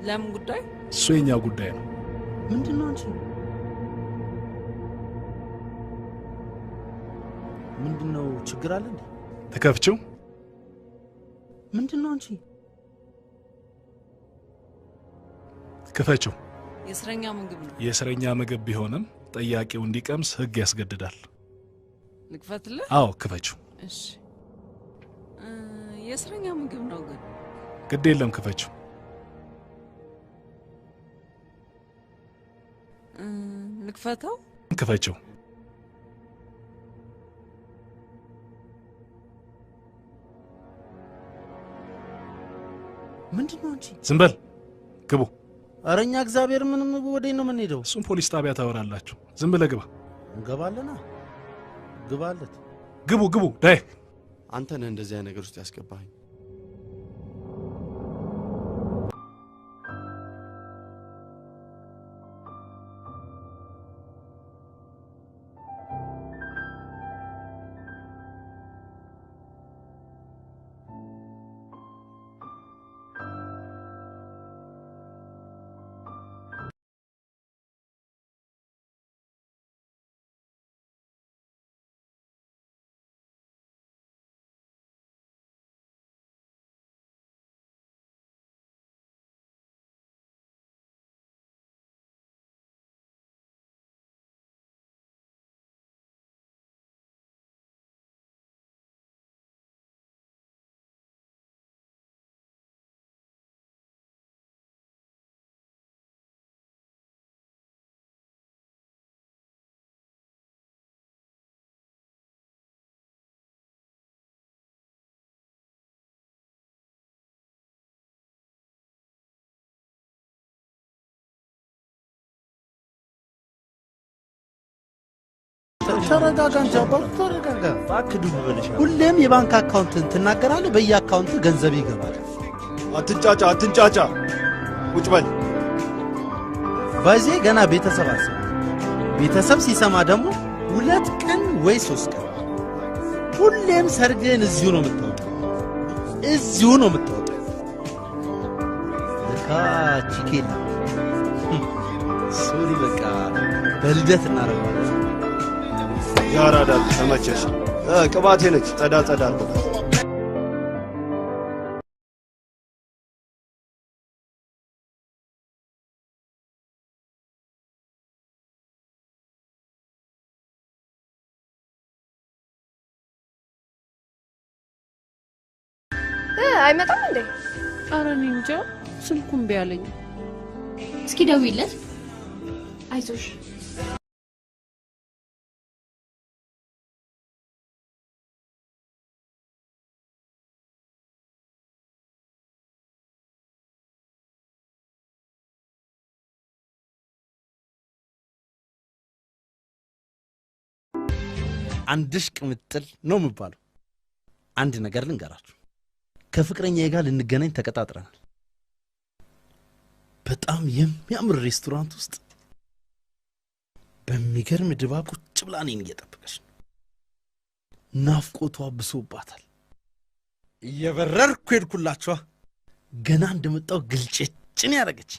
Speaker 22: ለምን ጉዳይ?
Speaker 24: እሱ የኛ ጉዳይ ነው።
Speaker 9: ምንድነው አንቺ? ምንድነው ችግር አለ እንዴ?
Speaker 24: ተከፍቼው።
Speaker 9: ምንድነው አንቺ?
Speaker 24: ክፈችው።
Speaker 22: የእስረኛ ምግብ ነው።
Speaker 24: የእስረኛ ምግብ ቢሆንም ጠያቂው እንዲቀምስ ህግ ያስገድዳል።
Speaker 22: ልክፈትልህ?
Speaker 24: አዎ ክፈችው።
Speaker 22: እሺ። የእስረኛ ምግብ ነው ግን
Speaker 24: ግድ የለም ክፈችው።
Speaker 22: ልክፈተው?
Speaker 24: ክፈችው።
Speaker 9: ምንድነው አንቺ?
Speaker 24: ዝም በል ግቡ።
Speaker 9: አረኛ እግዚአብሔር ምንም ወዴት ነው የምንሄደው?
Speaker 24: እሱም ፖሊስ ጣቢያ ታወራላችሁ። ዝም ብለህ ግባ።
Speaker 9: እንገባለና ግባለት።
Speaker 24: ግቡ ዳይ።
Speaker 1: አንተ ነህ እንደዚህ አይነት ነገር ውስጥ ያስገባኸኝ።
Speaker 9: ተረጋጋ እንጂ አባቱ ተረጋጋ። እባክህ ዱብ በልሽ። ሁሌም የባንክ አካውንትን ትናገራለህ፣ በየአካውንት ገንዘብ ይገባል።
Speaker 14: አትንጫጫ። ቁጭ በል።
Speaker 9: በዚህ ገና ቤተሰብ አሰብ ቤተሰብ ሲሰማ ደግሞ 2 ቀን ወይ 3 ቀን ሁሌም ሰርግን እዚሁ ነው የምታወጣው። ለካ ቺኬላ ሶሪ በቃ በልደት እናረጋለን።
Speaker 14: ያራዳል ተመቸሽ። ቅባቴ ነች ጸዳ አልኩት።
Speaker 17: አይመጣም እንዴ?
Speaker 18: ኧረ እኔ እንጃ ስልኩን ቢያለኝ።
Speaker 20: እስኪ ደውይለት። አይዞሽ
Speaker 9: አንድሽ ቅምጥል ነው የሚባለው። አንድ ነገር ልንገራችሁ፣ ከፍቅረኛዬ ጋር ልንገናኝ ተቀጣጥረናል። በጣም የሚያምር ሬስቶራንት ውስጥ በሚገርም ድባብ ቁጭ ብላ እኔን እየጠበቀች ነው። ናፍቆቷ ብሶባታል። እየበረርኩ ሄድኩላችኋ። ገና እንደመጣው ግልጭጭን ያደረገች።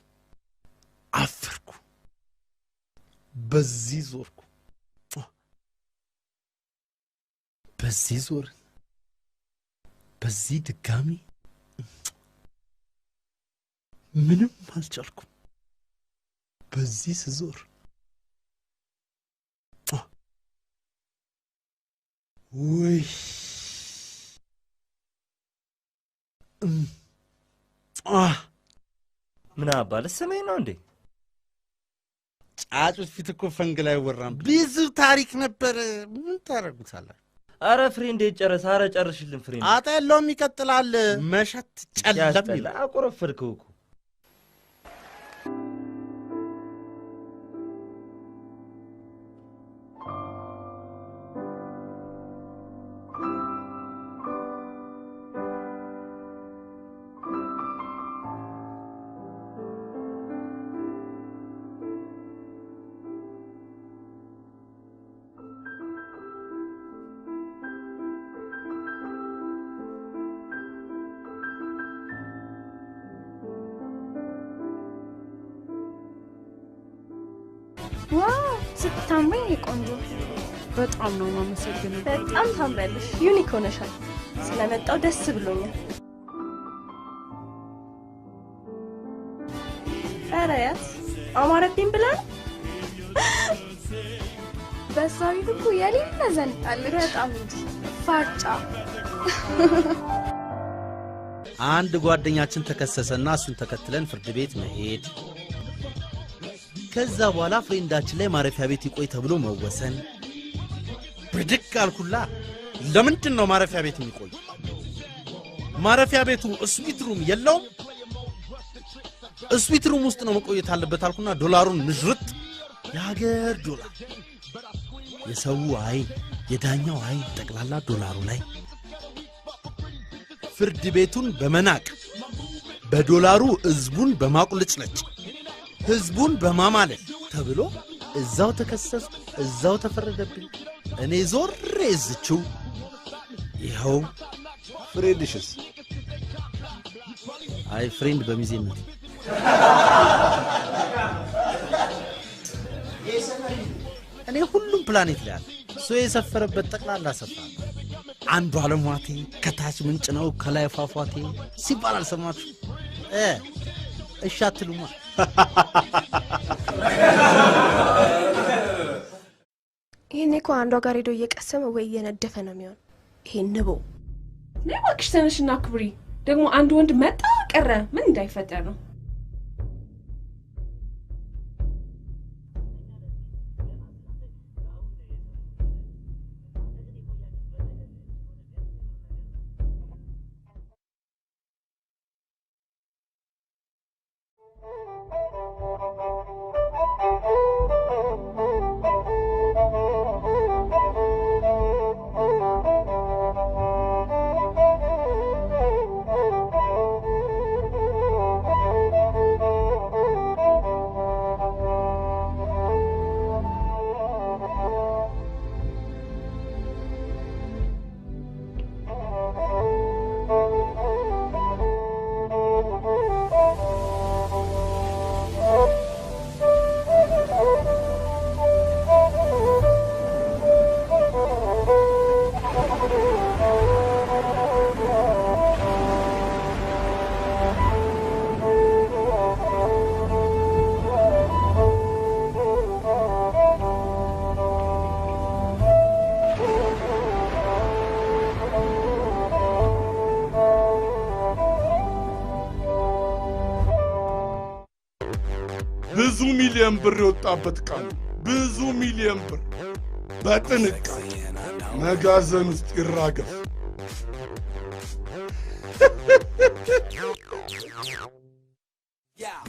Speaker 9: አፈርኩ። በዚህ ዞርኩ፣ በዚህ ዞር፣ በዚህ ድጋሚ ምንም አልቻልኩም። በዚህ ስዞር ወይ
Speaker 4: ምን አባል ስሜ ነው እንዴ?
Speaker 9: ጫጩት ፊት እኮ ፈንግ ላይ ወራም ብዙ ታሪክ ነበር። ምን ታረጉታላችሁ?
Speaker 4: አረ ፍሬንዴ ጨረስ። አረ ጨርሽልን ፍሬንዴ።
Speaker 9: አጣ የለውም ይቀጥላል። መሸት ጨለም ይላል።
Speaker 4: አቆረፈድከው እኮ።
Speaker 17: ዋው ስታምሪ ቆንጆ።
Speaker 18: በጣም ነው የማመሰግነው።
Speaker 17: በጣም ታምራለሽ። ዩኒክ ሆነሻል። ስለመጣው ደስ ብሎኛል። ኧረ ያት አማረብኝ ብላል። በሷ ቤት እኮ የሌለ ዘንጣል። በጣም እንጂ ፋጫ።
Speaker 9: አንድ ጓደኛችን ተከሰሰና እሱን ተከትለን ፍርድ ቤት መሄድ፣ ከዛ በኋላ ፍሬንዳችን ላይ ማረፊያ ቤት ይቆይ ተብሎ መወሰን። ብድግ አልኩላ። ለምንድን ነው ማረፊያ ቤት የሚቆይ? ማረፊያ ቤቱ ስዊት ሩም የለውም? ስዊት ሩም ውስጥ ነው መቆየት አለበት አልኩና ዶላሩን ምዥርጥ። የሀገር ዶላር፣ የሰው አይን፣ የዳኛው አይን ጠቅላላ ዶላሩ ላይ። ፍርድ ቤቱን በመናቅ በዶላሩ ህዝቡን በማቁልጭለጭ ህዝቡን በማማለል ተብሎ እዛው ተከሰስኩ፣ እዛው ተፈረደብኝ። እኔ ዞሬ እዝችው ይኸው።
Speaker 14: ፍሬንድሽስ?
Speaker 9: አይ ፍሬንድ በሚዜነት እኔ ሁሉም ፕላኔት ላይ አለ። እሱ የሰፈረበት ጠቅላላ ሰፍራ። አንዱ አለሟቴ ከታች ምንጭ ነው ከላይ ፏፏቴ ሲባል አልሰማችሁ? እሺ አትሉማ?
Speaker 17: ይሄኔ እኮ አንዷ ጋር ሄዶ እየቀሰመ ወይ እየነደፈ ነው የሚሆን። ይሄ ንቦ
Speaker 6: ነይ እባክሽ ተነሽና ክብሪ። ደግሞ አንድ ወንድ መጣ ቀረ ምን እንዳይፈጠር ነው።
Speaker 8: ብዙ ሚሊዮን ብር የወጣበት ዕቃ ነው። ብዙ ሚሊዮን ብር በጥንቃቄ መጋዘን ውስጥ ይራገፍ።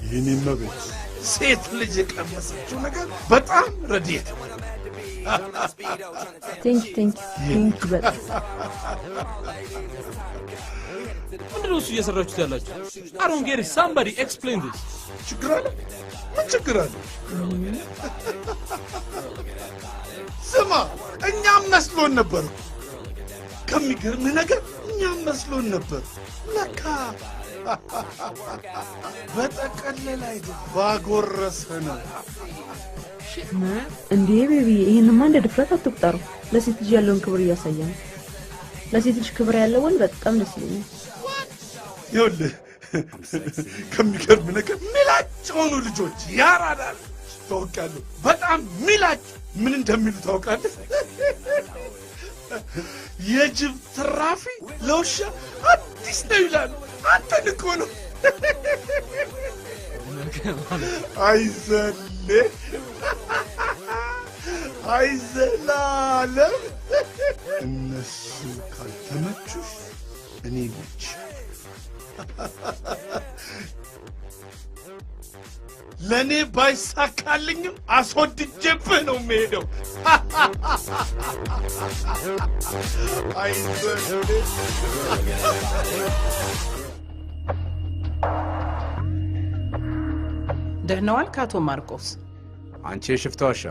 Speaker 8: የኔ መቤት ሴት ልጅ የቀመሰችው ነገር በጣም ረድኤት ነው።
Speaker 12: ቴንክ በጣም
Speaker 11: ምንድን ነው እሱ እየሰራችሁት ያላችሁ? I don't get it. Somebody explain this.
Speaker 8: ችግር አለ? ምን ችግር አለ? ስማ፣ እኛም መስሎን ነበር። ከሚገርም ነገር እኛም መስሎን ነበር። ለካ በጠቀለለ አይደል ባጎረሰ ነው።
Speaker 12: እንዴ ቤቢ፣ ይሄንማ እንደ ድፍረት አትቁጠሩ። ለሴት ልጅ ያለውን ክብር እያሳየ ነው። ለሴት ልጅ ክብር ያለው ወንድ በጣም ደስ ይለኛል።
Speaker 8: ይኸውልህ ከሚገርም ነገር ሚላጭ ሆኑ ልጆች ያራዳል። ታውቃለህ፣ በጣም ሚላጭ ምን እንደሚሉ ታውቃለህ? የጅብ ትራፊ ለውሻ አዲስ ነው ይላሉ። አንተን እኮ ነው። አይዘሌ አይዘላለም። እነሱ ካልተመቹሽ እኔ ነች። ለኔ ባይሳካልኝም አስወድጄብህ ነው የምሄደው። አይዘሌ
Speaker 7: ደህና ዋልክ አቶ ማርቆስ?
Speaker 3: አንቺ የሽፍታ ዋሻ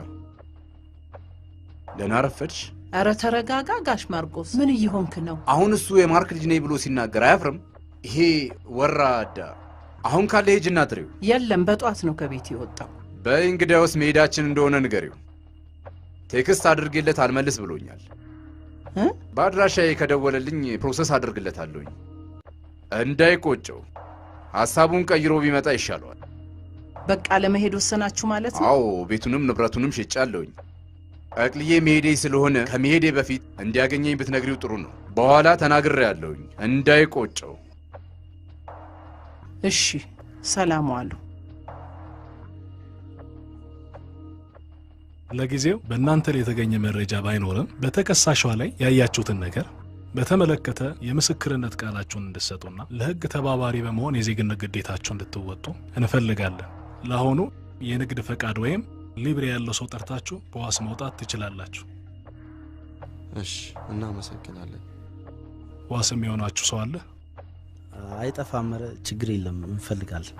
Speaker 3: ደህና ረፈድሽ?
Speaker 7: ኧረ ተረጋጋ ጋሽ ማርቆስ፣ ምን እየሆንክ ነው?
Speaker 3: አሁን እሱ የማርክ ልጅ ነኝ ብሎ ሲናገር አያፍርም? ይሄ ወራዳ። አሁን ካለ ሂጂና ጥሪው።
Speaker 7: የለም በጧት ነው ከቤት የወጣው።
Speaker 3: በይ እንግዲያውስ መሄዳችን እንደሆነ ንገሪው። ቴክስት አድርጌለት አልመልስ ብሎኛል። በአድራሻዬ ከደወለልኝ ፕሮሰስ አድርግለታለሁኝ። እንዳይቆጨው ሐሳቡን ቀይሮ ቢመጣ ይሻለዋል።
Speaker 7: በቃ ለመሄድ ወሰናችሁ ማለት ነው?
Speaker 3: አዎ፣ ቤቱንም ንብረቱንም ሸጫለሁኝ። አቅልዬ መሄዴ ስለሆነ ከመሄዴ በፊት እንዲያገኘኝ ብትነግሪው ጥሩ ነው። በኋላ ተናግሬያለሁኝ፣ እንዳይቆጨው።
Speaker 7: እሺ፣ ሰላም ዋሉ።
Speaker 24: ለጊዜው በእናንተ ላይ የተገኘ መረጃ ባይኖርም በተከሳሿ ላይ ያያችሁትን ነገር በተመለከተ የምስክርነት ቃላችሁን እንድትሰጡና ለሕግ ተባባሪ በመሆን የዜግነት ግዴታችሁን እንድትወጡ እንፈልጋለን። ለአሁኑ የንግድ ፈቃድ ወይም ሊብሬ ያለው ሰው ጠርታችሁ በዋስ መውጣት ትችላላችሁ።
Speaker 1: እሺ፣ እናመሰግናለን።
Speaker 24: ዋስ የሚሆናችሁ ሰው አለ?
Speaker 9: አይጠፋም። ኧረ ችግር የለም፣ እንፈልጋለን።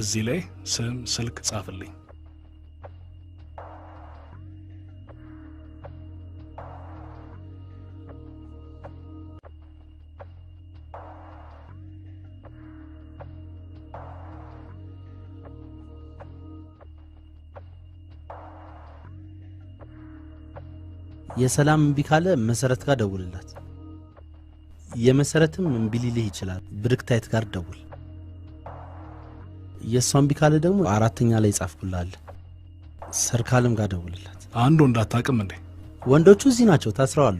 Speaker 24: እዚህ ላይ ስም፣ ስልክ ጻፍልኝ።
Speaker 9: የሰላም እምቢ ካለ መሰረት ጋር ደውልላት። የመሰረትም እምቢ ሊልህ ይችላል። ብርክታይት ጋር ደውል። የሷ እምቢ ካለ ደግሞ አራተኛ ላይ ጻፍኩልሃል። ሰርካለም ጋር ደውልላት።
Speaker 24: አንዱ እንዳታቅም እንዴ?
Speaker 9: ወንዶቹ እዚህ ናቸው፣ ታስረዋል።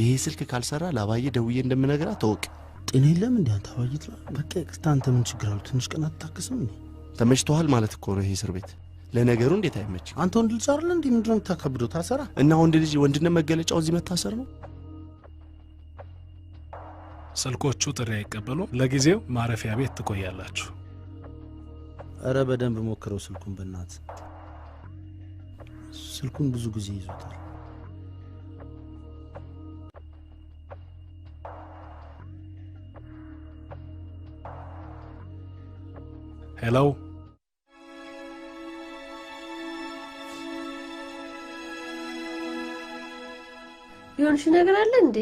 Speaker 1: ይሄ ስልክ ካልሰራ ላባዬ ደውዬ እንደምነግራ ተወቅ።
Speaker 9: ጤና የለም እንዴ አንተ? አባይት በቃ አንተ ምን ችግር አለው? ትንሽ ቀን አትታክስም እንዴ?
Speaker 1: ተመችቶሃል ማለት እኮ ነው ይሄ እስር ቤት። ለነገሩ እንዴት አይመችም?
Speaker 9: አንተ ወንድ ልጅ አይደል እንዴ? ምንድነው የምታከብደው? ታሰራ
Speaker 1: እና ወንድ ልጅ ወንድነት መገለጫው እዚህ መታሰር ነው።
Speaker 24: ስልኮቹ ጥሪ አይቀበሉ። ለጊዜው ማረፊያ ቤት ትቆያላችሁ።
Speaker 9: አረ በደንብ ሞክረው ስልኩን። በእናት ስልኩን ብዙ ጊዜ ይዞታል።
Speaker 24: ሄሎ፣
Speaker 13: የሆንሽ ነገር አለ እንዴ?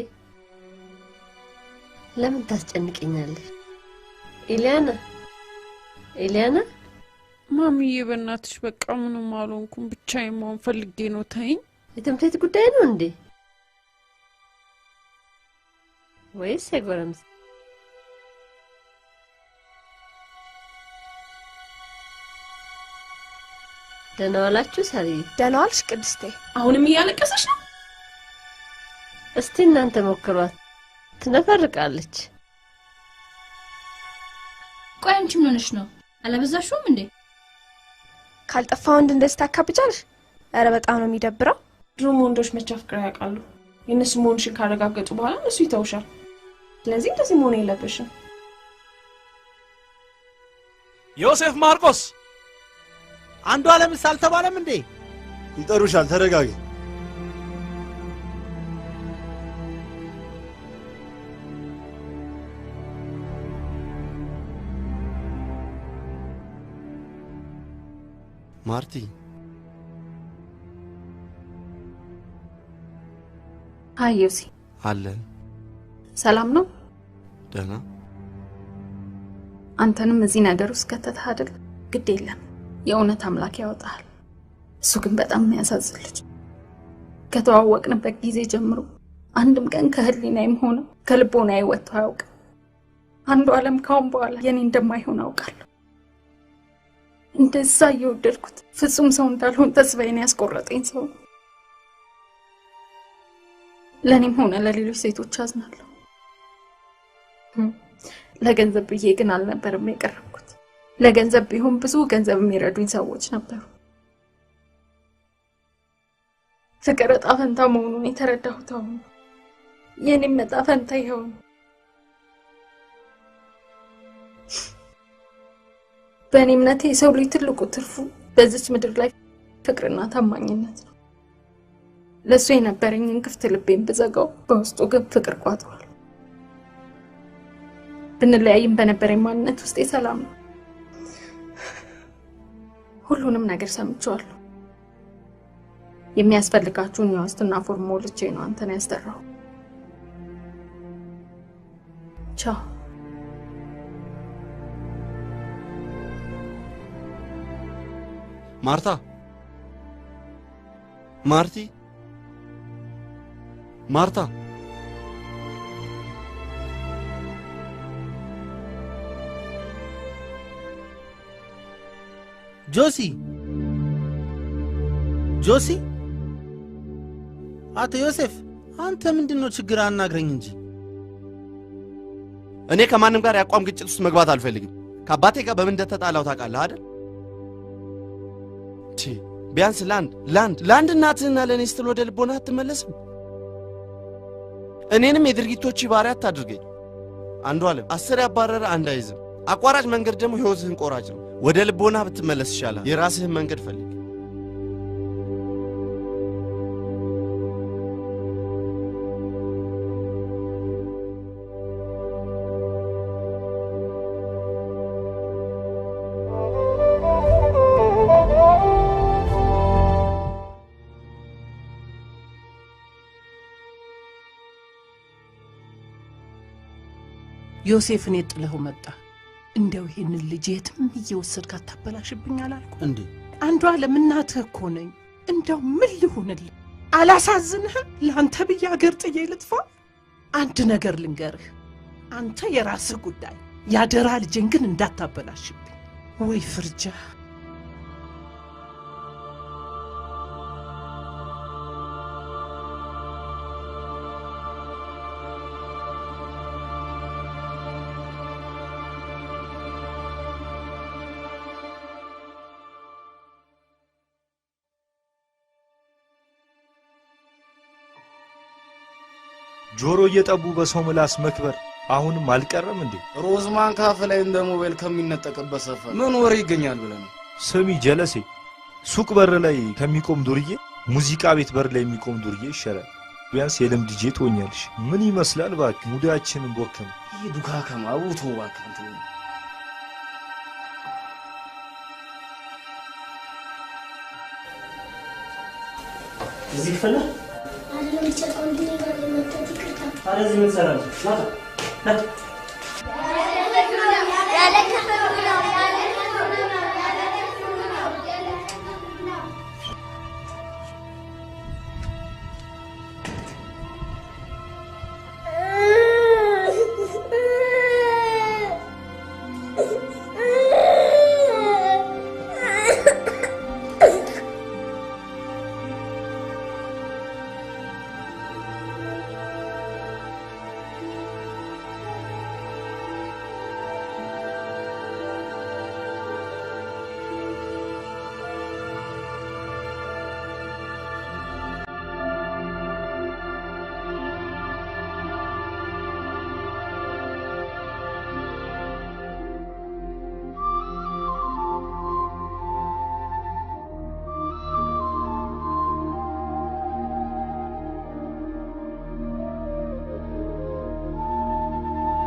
Speaker 13: ለምን ታስጨንቀኛለሽ? ኤሊያና
Speaker 18: ማሚዬ በእናትሽ በቃ ምንም አልሆንኩም፣ ብቻዬን መሆን ፈልጌ ነው። ተይኝ።
Speaker 13: የትምህርት ቤት ጉዳይ ነው እንዴ ወይስ የጎረምሳ? ደህና ዋላችሁ ሳሪ?
Speaker 17: ደህና ዋልሽ ቅድስቴ?
Speaker 6: አሁንም እያለቀሰች ነው?
Speaker 13: እስቲ እናንተ ሞክሯት፣ ትነፈርቃለች።
Speaker 10: ቆይ አንቺ ምን ሆነሽ ነው?
Speaker 20: አለበዛሽውም እንዴ?
Speaker 17: ካልጠፋ ወንድ እንደዚህ ታካብጃለሽ? ኧረ በጣም ነው የሚደብረው።
Speaker 6: ድሮም ወንዶች መቼ አፍቅረው ያውቃሉ? የእነሱ መሆንሽን ካረጋገጡ በኋላ እሱ ይተውሻል። ስለዚህ እንደዚህ መሆን የለብሽም።
Speaker 24: ዮሴፍ ማርቆስ
Speaker 9: አንዱ ዓለምስ አልተባለም እንዴ?
Speaker 14: ይጠሩሻል። ተረጋጊ።
Speaker 1: ማርቲ
Speaker 10: አይ ዮሲ
Speaker 1: አለ።
Speaker 10: ሰላም ነው?
Speaker 1: ደህና።
Speaker 10: አንተንም እዚህ ነገር ውስጥ ከተተህ አይደል? ግድ የለም የእውነት አምላክ ያወጣል። እሱ ግን በጣም የሚያሳዝን ልጅ። ከተዋወቅንበት ጊዜ ጀምሮ አንድም ቀን ከህሊናዬም ሆነ ከልቦናዬ ወጥቶ አያውቅም። አንዱ ዓለም ካሁን በኋላ የኔ እንደማይሆን አውቃለሁ። እንደዛ እየወደድኩት ፍጹም ሰው እንዳልሆን ተስፋዬን ያስቆረጠኝ ሰው ነው። ለኔም ሆነ ለሌሎች ሴቶች አዝናለሁ። ለገንዘብ ብዬ ግን አልነበረም የቀረብኩት። ለገንዘብ ቢሆን ብዙ ገንዘብ የሚረዱኝ ሰዎች ነበሩ። ፍቅር ዕጣ ፈንታ መሆኑን የተረዳሁት አሁን ነው። የኔም ዕጣ ፈንታ ይኸው ነው። በእኔ እምነት የሰው ልጅ ትልቁ ትርፉ በዚች ምድር ላይ ፍቅርና ታማኝነት ነው። ለሱ የነበረኝን ክፍት ልቤን ብዘጋው በውስጡ ግን ፍቅር ቋጥሯል። ብንለያይም በነበረኝ ማንነት ውስጥ ሰላም ነው። ሁሉንም ነገር ሰምቻለሁ። የሚያስፈልጋችሁን የዋስትና ፎርም ሞልቼ ነው አንተን ያስጠራው። ቻው።
Speaker 1: ማርታ ማርቲ ማርታ
Speaker 9: ጆሲ አቶ ዮሴፍ አንተ ምንድነው ችግር? አናግረኝ እንጂ።
Speaker 1: እኔ ከማንም ጋር ያቋም ግጭት ውስጥ መግባት አልፈልግም። ከአባቴ ጋር በምን እንደተጣላው ታውቃለህ አይደል? ቢያንስ ለአንድ እናትህና ለእኔ ስትል ወደ ልቦና አትመለስም? እኔንም የድርጊቶች ባሪያ አታድርገኝ። አንዱ ዓለም 10 ያባረረ አንድ አይዝም። አቋራጭ መንገድ ደግሞ ሕይወትህን ቆራጭ ነው። ወደ ልቦና ብትመለስ ይሻላል። የራስህን መንገድ ፈልግ።
Speaker 7: ዮሴፍን የጥለው መጣ። እንደው ይሄንን ልጅ የትም እየወሰድክ አታበላሽብኝ አላልኩ
Speaker 9: እንዴ?
Speaker 7: አንዱ ዓለም እናትህ እኮ ነኝ። እንደው ምን ልሁንልህ? አላሳዝንህም? ለአንተ ብዬ አገር ጥዬ ልጥፋ? አንድ ነገር ልንገርህ፣ አንተ የራስህ ጉዳይ፣ ያደራ ልጄን ግን እንዳታበላሽብኝ። ወይ ፍርጃ!
Speaker 2: ጆሮ እየጠቡ በሰው ምላስ መክበር አሁንም አልቀረም እንዴ?
Speaker 15: ሮዝማን ካፌ ላይ እንደ ሞባይል ከሚነጠቅበት ሰፈር ምን ወሬ ይገኛል ብለህ ነው?
Speaker 2: ስሚ ጀለሴ፣ ሱቅ በር ላይ ከሚቆም ዱርዬ ሙዚቃ ቤት በር ላይ የሚቆም ዱርዬ ይሻላል። ቢያንስ የልምድ ጄ ትሆኛለሽ። ምን ይመስላል እባክህ? ሙዳችንን ቦከም።
Speaker 15: ይህ ዱካከም አውቶ እባክህ አንተ።
Speaker 5: እዚህ ክፍል ነው
Speaker 16: አይደለም ቸጣው እንዴ ጋር መጥተህ ይቅርታ።
Speaker 5: አረዚህ ምን ሰራለህ? ማታ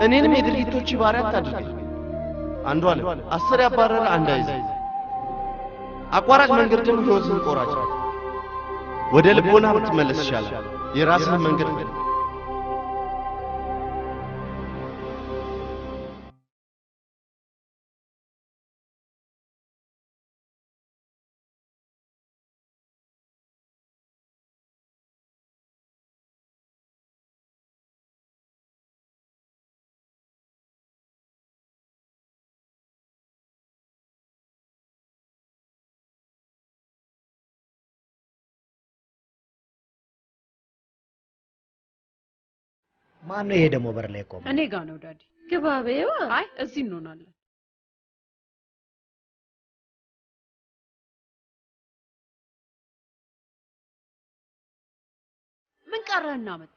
Speaker 1: እኔንም የድርጊቶች ባሪያ አታድርገኝ። አንዱ አለ 10 ያባረረ አንድ አይዝ አቋራጭ መንገድ ደግሞ ህይወትን ቆራጭ። ወደ ልቦና ብትመለስ ይሻላል። የራስህን መንገድ ፈልግ።
Speaker 5: ማን ነው ይሄ ደግሞ በር ላይ ቆመ?
Speaker 18: እኔ ጋር ነው ዳዲ።
Speaker 13: ግባ በይዋ።
Speaker 18: አይ እዚህ እንሆናለን። ምን ቀረህና መጣ?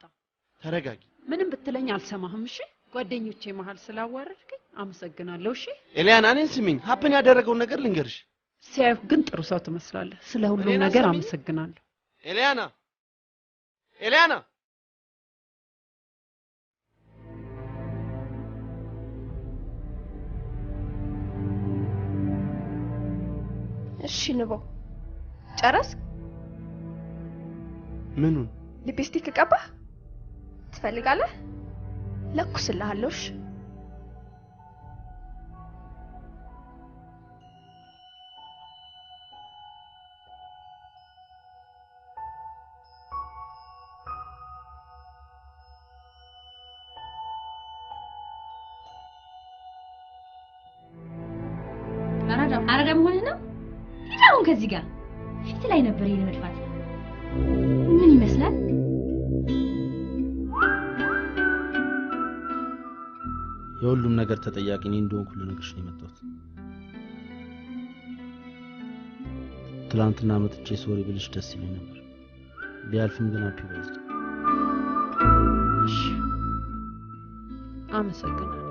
Speaker 1: ተረጋጊ።
Speaker 18: ምንም ብትለኝ አልሰማህም። እሺ ጓደኞቼ መሃል ስላዋረድከኝ አመሰግናለሁ። እሺ
Speaker 1: ኤሊያና እኔን ስሚኝ። ሀፕን ያደረገውን ነገር ልንገርሽ።
Speaker 18: ሲያዩህ ግን ጥሩ ሰው ትመስላለህ። ስለ ሁሉም ነገር አመሰግናለሁ።
Speaker 1: ኤሊያና ኤሊያና
Speaker 17: እሺ ንቦ ጨረስ?
Speaker 1: ምኑን?
Speaker 17: ሊፕስቲክ ቀባህ? ትፈልጋለህ? ለኩስልሃለሁ። እሺ
Speaker 20: አረዳም ሆነ ነው ይታውን ከዚህ ጋር ፊት ላይ ነበር ይሄን መጥፋት ምን ይመስላል?
Speaker 9: የሁሉም ነገር ተጠያቂ እኔ እንደሆንኩ ልነግርሽ ነው የመጣሁት። ትላንትና መጥቼ ሶሪ ብልሽ ደስ ይለኝ ነበር። ቢያልፍም ግን ሃፒ በርዝዴይ።
Speaker 18: አመሰግናለሁ።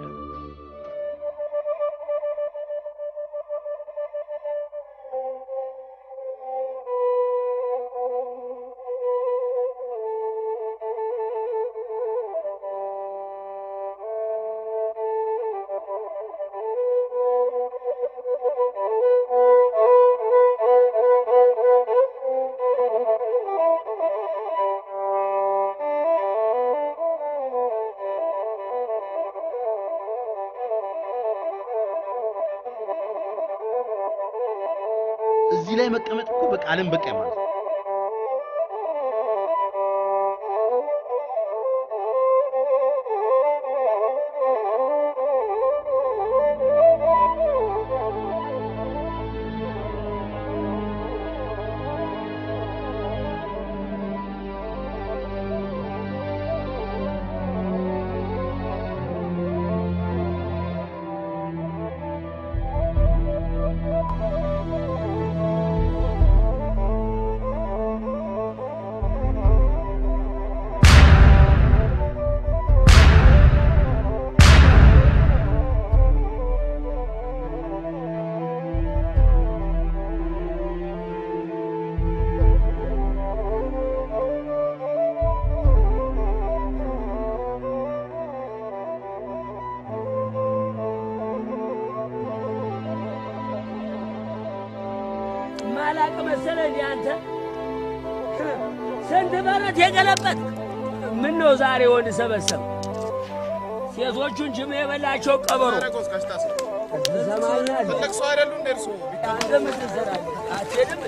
Speaker 9: እዚህ ላይ መቀመጥ እኮ በቃ ዓለም በቃ ማለት ነው።
Speaker 19: ማላቅ መሰለኝ አንተ ስንት በረት የገለበት ምን ነው ዛሬ ወንድ ሰበሰብ ሴቶቹን ጅብ የበላቸው ቀበሮ ሰማኛል
Speaker 8: ትልቅ ሰው አይደሉ እንደ እርሱ
Speaker 19: አንተ ምን ትሰራለህ? አትሄድም?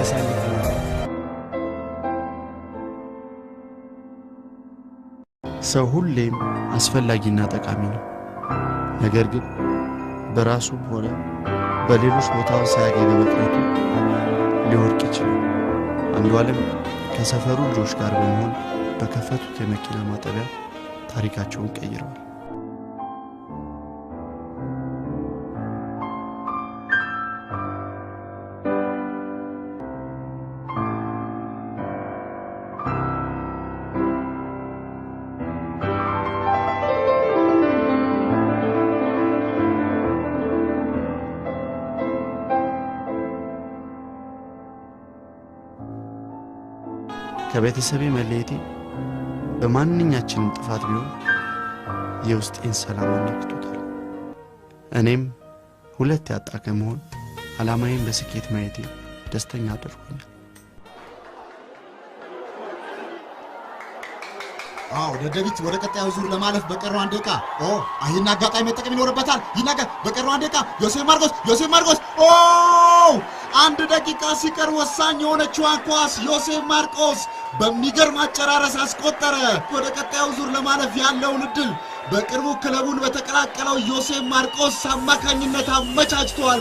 Speaker 4: አሳልፈናል።
Speaker 1: ሰው ሁሌም አስፈላጊና ጠቃሚ ነው። ነገር ግን በራሱም ሆነ በሌሎች ቦታዎች ሳያገኝ በመቅረቱ ሊወድቅ ይችላል። አንዱዓለም ከሰፈሩ ልጆች ጋር በመሆን በከፈቱት የመኪና ማጠቢያ ታሪካቸውን ቀይረዋል። ከቤተሰቤ መለየቴ በማንኛችንም ጥፋት ቢሆን የውስጤን ሰላም አነክቶታል። እኔም ሁለት ያጣ ከመሆን ዓላማዬን በስኬት ማየቴ ደስተኛ አድርጎኛል።
Speaker 21: ደደቢት ወደ ቀጣዩ ዙር ለማለፍ በቀረው አንድ ደቂቃ ይህን አጋጣሚ መጠቀም ይኖርበታል። በቀረው አንድ ደቂቃ ዮሴፍ ማርቆስ አንድ ደቂቃ ሲቀር ወሳኝ የሆነችዋን ኳስ ዮሴፍ ማርቆስ በሚገርም አጨራረስ አስቆጠረ። ወደ ቀጣዩ ዙር ለማለፍ ያለውን እድል በቅርቡ ክለቡን በተቀላቀለው ዮሴፍ ማርቆስ አማካኝነት አመቻችቷል።